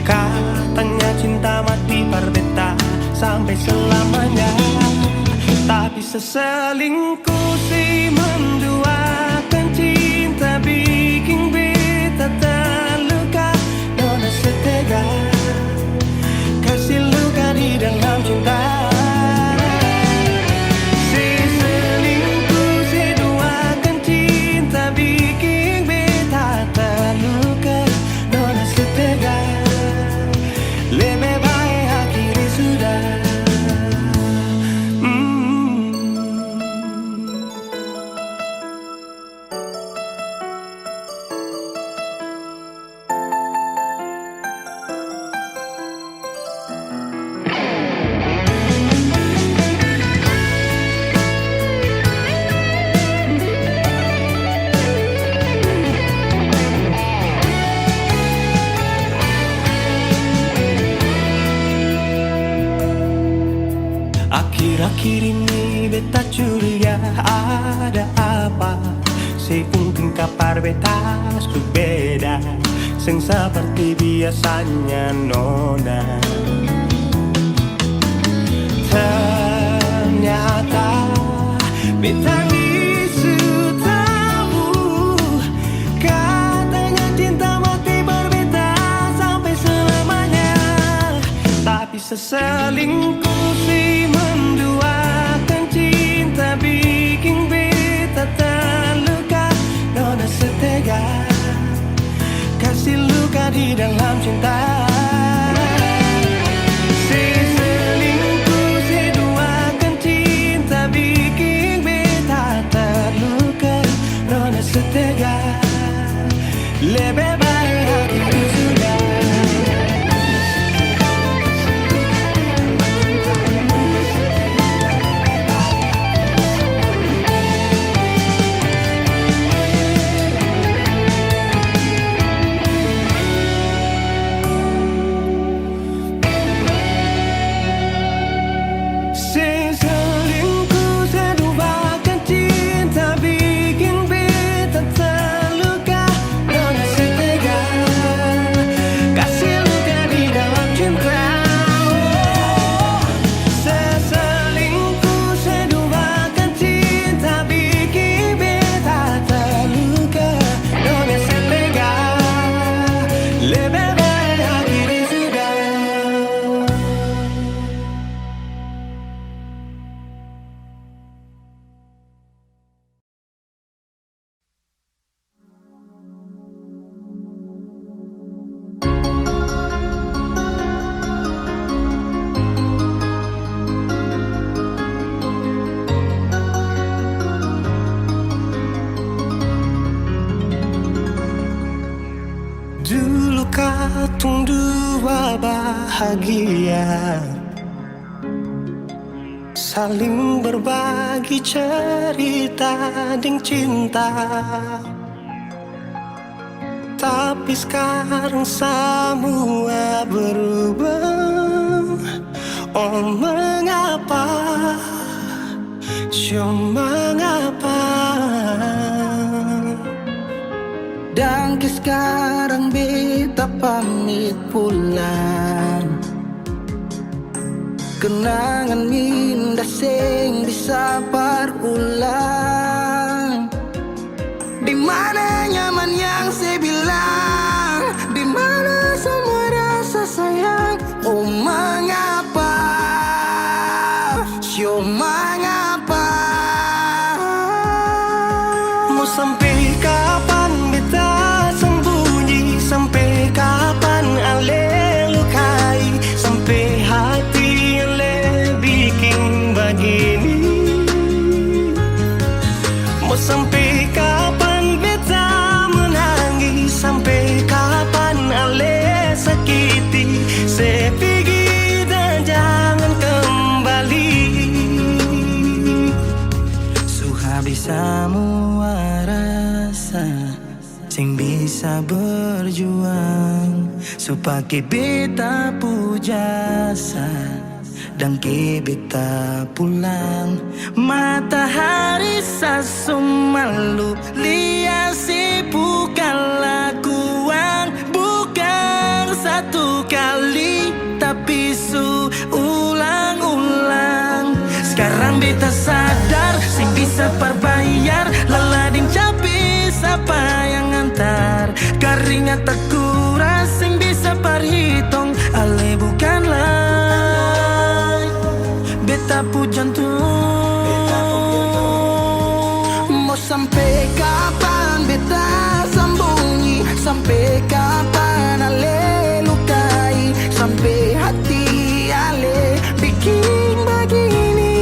katanya cinta mati perbeta sampai selamanya. Tapi seselingkuh si menduakan cinta bikin beta terluka. Nona setega kasih luka di dalam cinta. Akhir-akhir ini beta curiga ada apa. Seungkin kapar beta su beda, seng seperti biasanya nona. Ternyata beta ni su tahu, katanya cinta mati berbeda sampai selamanya. Tapi seselingkuh si menduakan cinta bikin beta terluka. Nona setega kasih luka di dalam cinta. Seselingkuh si duakan cinta bikin beta terluka. Nona setega lebih baik hatiku sudah. Dulu katong dua bahagia, saling berbagi cerita dan cinta. Tapi sekarang semua berubah. Oh mengapa, mengapa? Dan sekarang beta pamit pulang. Kenangan minda seng bisa berulang. Di mana nyaman yang saya bilang, di mana semua rasa sayang. Oh mengapa, mengapa? Mau sampai kapan beta sembunyi? Sampai kapan ale lukai? Sampai hati ale bikin begini? Mau sampai kapan beta menangis? Sampai kapan ale sakiti? Saya pergi dan jangan kembali. Suhabis semua rasa, sing bisa berjuang supaya beta pujasa dan ke beta pulang. Matahari sasumalu liasi bukan lakuang, bukan satu kali tapi ulang-ulang. Sekarang beta sadar sing bisa perbayar, lalading capi siapa yang antar. Keringat tak kuras sing bisa perhitung, ale bukanlah beta pu jantung. Mau sampai kapan beta sembunyi, sampai kapan ale lukai, sampai hati ale bikin begini.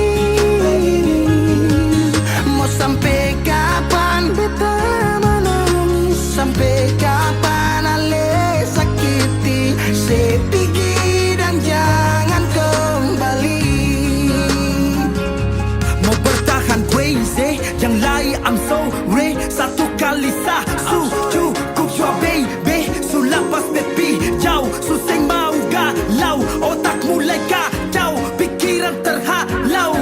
Mau sampai kapan beta menangis, sampai kapan ale sakiti, saya pergi dan jangan kembali. Mau bertahan crazy, yang lain I'm sorry. Satu kali sah cukup jua baby. Sulapas baby jauh, susah mau galau. Otak mulai kacau, pikiran terhalau.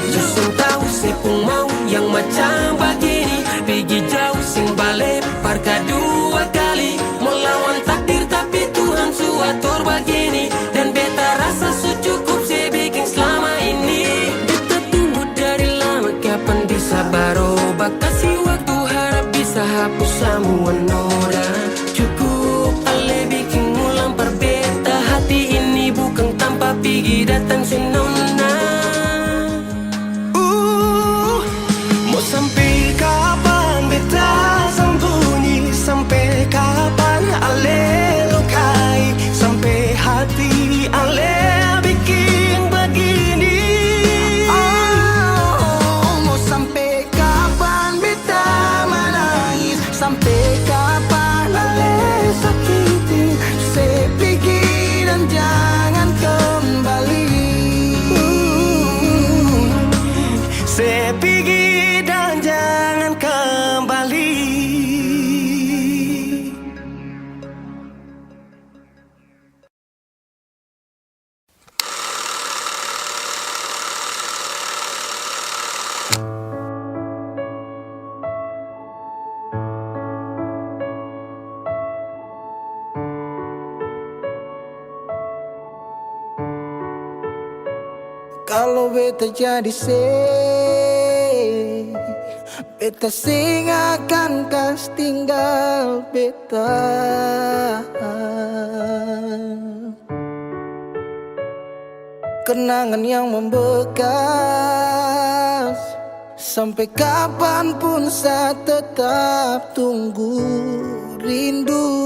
Justru tahu saya pun mau yang macam begini, pergi jauh sing balik parka dua kali. Melawan takdir tapi Tuhan suatur begini, dan beta rasa cukup saya bikin selama ini. Beta tunggu dari lama, kapan bisa berubah? Kasih waktu, harap bisa hapus semua noda. Cukup ale bikin ulang perbeta, hati ini bukan tanpa pergi datang senona. Mau sampai kapan beta sembunyi, sampai kapan ale lukai, sampai hati ale bikin begini. Mau sampai kapan beta menangis, sampai kapan ale sakiti, saya pergi dan jangan kembali. Saya pergi dan jangan kembali. Kalau beta jadi beta sing akan kas tinggal beta. Kenangan yang membekas, sampai kapanpun saya tetap tunggu rindu.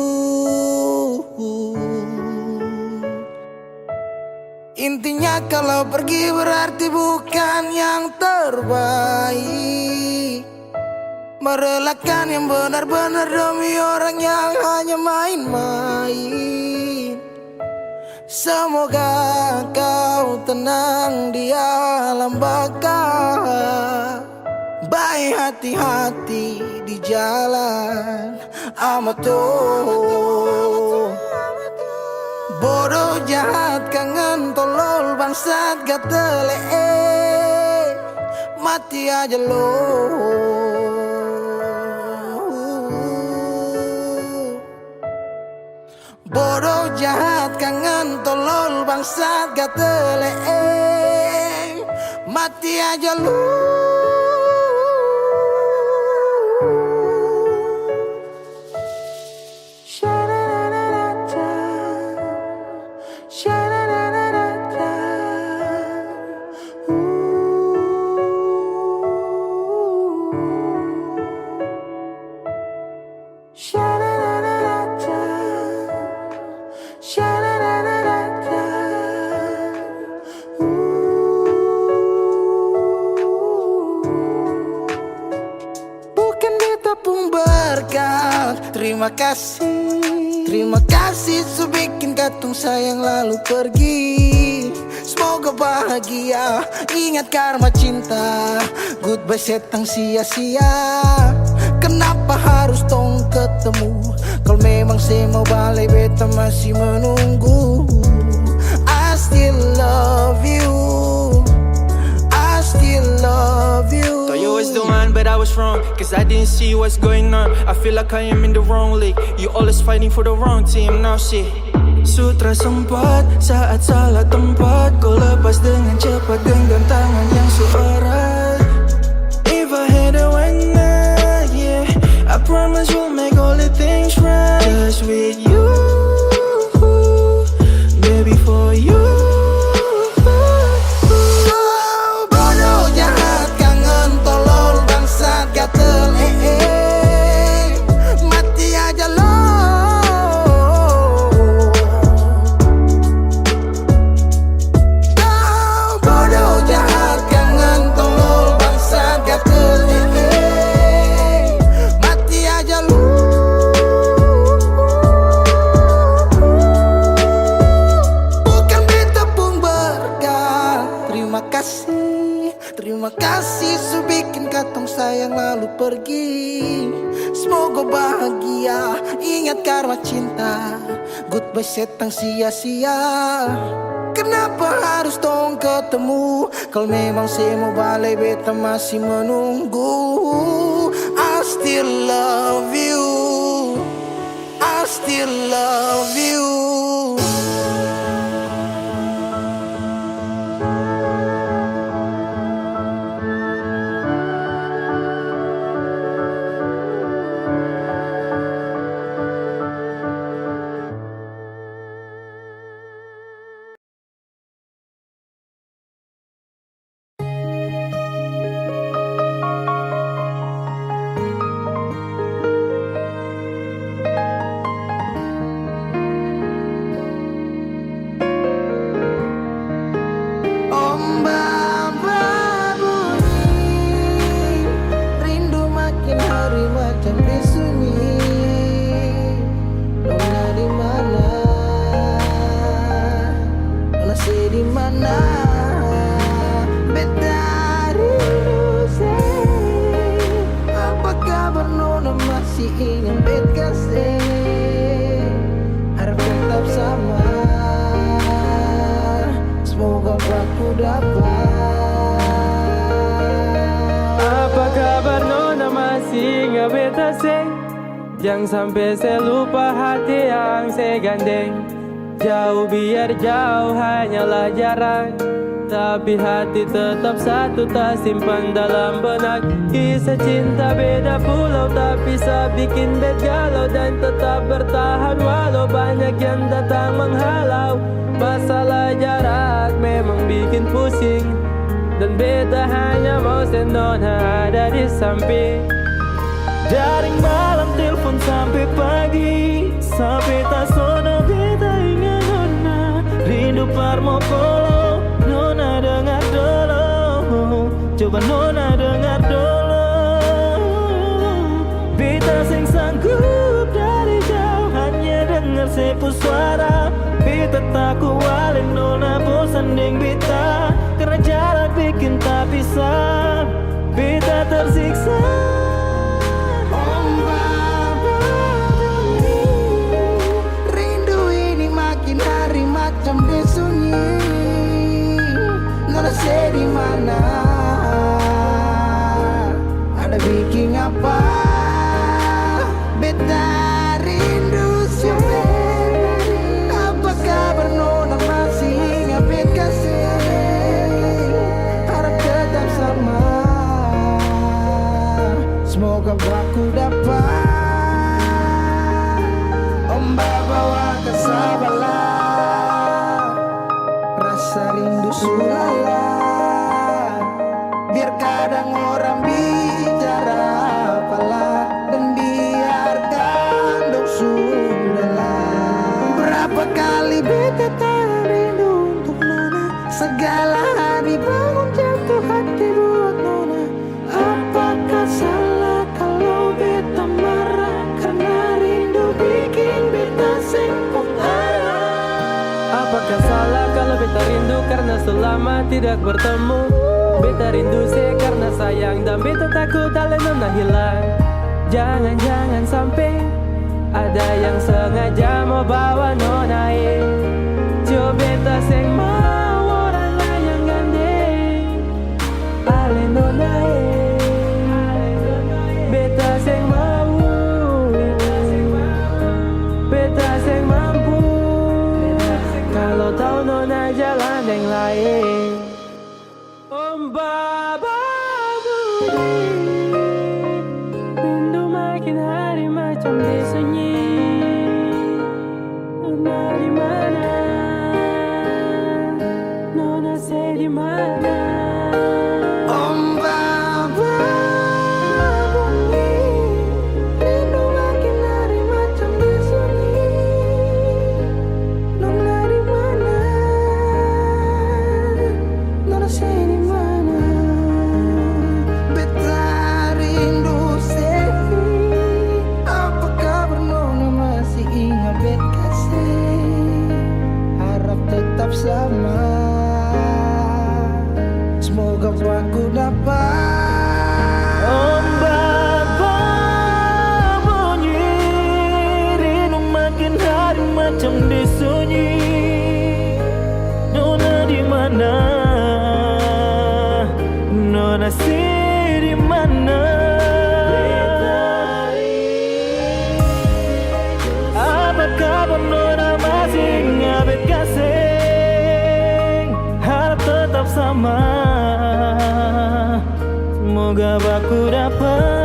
Intinya kalau pergi berarti bukan yang terbaik, merelakan yang benar-benar demi orang yang hanya main-main. Semoga kau tenang di alam baka, baik hati-hati di jalan amato. Bodoh jahat kangen tolol bangsat gatele, mati aja lo. Bodoh jahat kangen tolol bangsat gatele, mati aja lo. Terima kasih sudah bikin katung sayang lalu pergi. Semoga bahagia, ingat karma cinta. Goodbye setang sia-sia. Kenapa harus tong ketemu? Kalau memang saya mau balik beta masih menunggu. I still love you. I was wrong, cause I didn't see what's going on. I feel like I am in the wrong league. You always fighting for the wrong team, now shit. Sutra sempat saat salah tempat, kau lepas dengan cepat genggam tangan yang seerat. If I had a one night, yeah, I promise we'll make all the things right. Just with you, baby, for you. Bodoh, jahat, kangen, tolol, bangsat, gatel, mati aja lo. Bodoh, jahat, kangen, tolol, bangsat, gatel, mati aja lo. Bukan beta pun berkat. Terima kasih su bikin katong sayang lalu pergi. Semoga bahagia, ingat karma cinta. Goodbye setang sia-sia. Kenapa harus tong ketemu? Kalau memang saya mau balik, beta masih menunggu. I still love you, I still love you. Ombak berbunyi, rindu makin hari macam disunyi. Nona di mana? Nona saya di mana? Beta rindu say. Apa kabar Nona, masih ingin beta say? Harap tetap sama. Semoga aku dapat. Apa kabar Nona, masih ingat beta say? Jangan sampai saya lupa hati yang saya gandeng. Jauh biar jauh hanyalah jarak, tapi hati tetap satu, tak simpan dalam benak. Kisah cinta beda pulau, tapi bisa bikin bet galau. Dan tetap bertahan walau banyak yang datang menghalau. Masalah jarak memang bikin pusing, dan beta hanya mau Nona ada di samping. Dari malam telepon sampai pagi, sampai tak sono beta ingat Nona. Rindu parmokolo, Nona dengar dulu. Coba Nona dengar dulu. Beta sing sanggup dari jauh hanya dengar sepu suara. Beta tak kuat, Nona bosan deng beta, karena jarak bikin tak bisa. Beta tersiksa. Ombak berbunyi, rindu ini makin hari macam disunyi. Nona saya di mana? Ada bikin apa? Beta rindu siapa? Apa kabar Nona, masih ingat beta kasih? Harap tetap sama. Semoga aku dapat. Ombak bawa ke Sabala, rasa rindu sulala. Biar kadang orang bicara apalah, dan biarkan dong sudahlah. Berapa kali beta tak rindu untuk Nona, segala hari bangun jatuh hati buat Nona. Apakah salah kalau beta marah, karena rindu bikin beta sempung arah? Apakah salah kalau beta rindu karena selama tidak bertemu? Beta rindu saya karena sayang, dan beta takut ale Nona hilang. Jangan-jangan sampai ada yang sengaja mau bawa Nona coba beta seng mau orang lain yang gandeng ale Nona kau nona jalan yang lain. Om Baba Budi, rindu makin hari macam disunyi. Nona di mana? Nona say di mana? Om Baba Budi, rindu makin hari macam disunyi. Nona di mana? Nona say di mana? Beta rindu Sevi, apa kabar Nona masih ingat bet kasih? Harap tetap sama, semoga aku dapat. Om Baba bunyi, rindu makin hari macam disunyi. Nona di mana? Nona si di mana? Apa kabar Nona masih ingat kasih? Harap tetap sama, semoga aku dapat.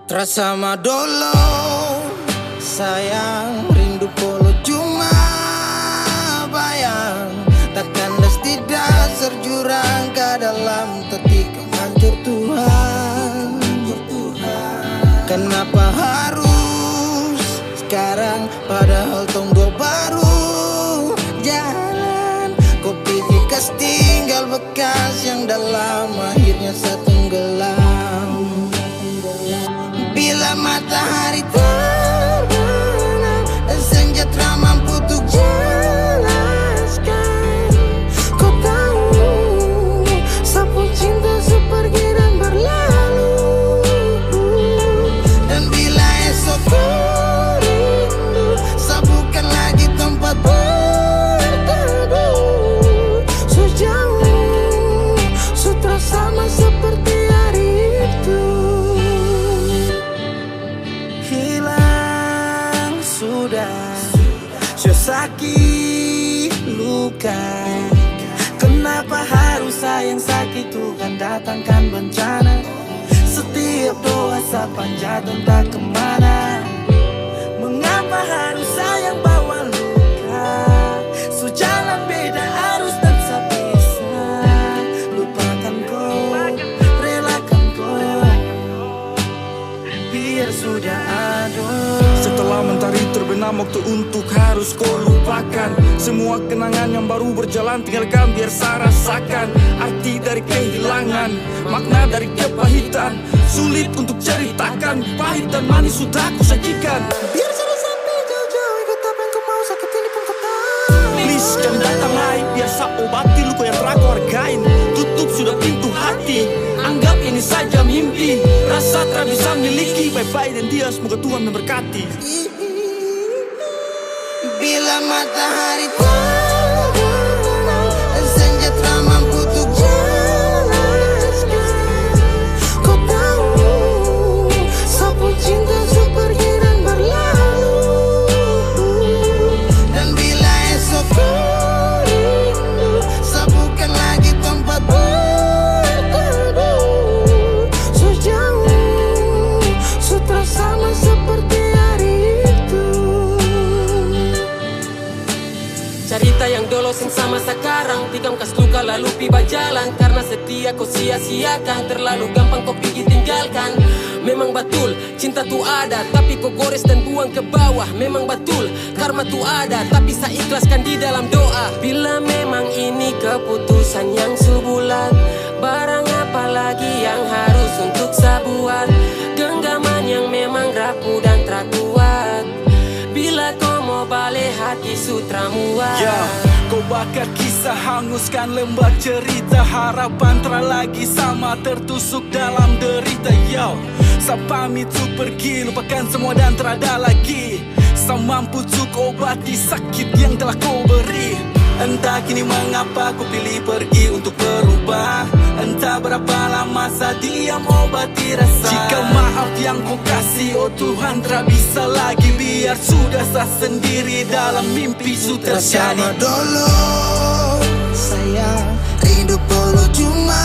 Terasa madolo, sayang, rindu polo cuma bayang. Takkan mesti dasar jurang ke dalam ketika hancur Tuhan. Kenapa harus sekarang padahal tunggu baru jalan. Kopi bekas tinggal bekas yang dalam akhirnya setenggelam. Bila matahari terbenam dan senja tak mampu untuk jelaskan, kau tahu sapu cinta sepergi dan berlalu. Dan bila esok kau rindu, sabukan lagi tempat berteduh. Sejauh sutra sama seperti hari itu. Hilang sudah sakit luka. Kenapa harus sayang sakit Tuhan datangkan bencana? Setiap doa sepanjang tak kemana. Mengapa harus sayang bawa luka? Sejalan beda arus dan sepisah. Lupakan kau, relakan kau, biar sudah ada. Setelah mentari terbenam, waktu untuk harus kau lupakan. Semua kenangan yang baru berjalan tinggalkan biar saya rasakan. Arti dari kehilangan, makna dari kepahitan. Sulit untuk ceritakan, pahit dan manis sudah aku sajikan. Biar sudah sampai jauh-jauh, ikut apa yang kau mau, sakit ini pun kau tahu. Please jangan datang lagi, biar saya obati luka yang telah kau hargain. Tutup sudah pintu hati, anggap ini saja mimpi. Rasa tak bisa miliki, bye-bye dan dia, semoga Tuhan memberkati. Bila matahari terbenam dan senja tak mampu untuk jelaskan, kau tahu sapu cinta sepergi dan berlalu. Dan bila esok kau rindu, sabukan lagi tempat berteduh. Sejauh sutra sama seperti hari itu. sing sama sekarang. Tikam kas luka lalu pi bajalan. Karena setia kau sia-siakan, terlalu gampang kau pergi tinggalkan. Memang betul, cinta tu ada, tapi kau gores dan buang ke bawah. Memang betul, karma tu ada, tapi saya ikhlaskan di dalam doa. Bila memang ini keputusan yang sebulat, barang apa lagi yang harus untuk saya buat? Genggaman yang memang rapuh dan terkuat. Bila kau mau balik hati sutra muat. Kau bakar kisah, hanguskan lembar cerita. Harapan tak lagi sama, tertusuk dalam derita. Saya pamit tu pergi, lupakan semua dan tak ada lagi. Saya mampu tu obati sakit yang telah kau beri. Entah kini mengapa ku pilih pergi untuk berubah. Entah berapa lama saya diam obati rasa. Jika maaf yang ku kasih, oh Tuhan tak bisa lagi. Biar sudah saya sendiri dalam mimpi su terjadi. Bersama dulu sayang, rindu perlu cuma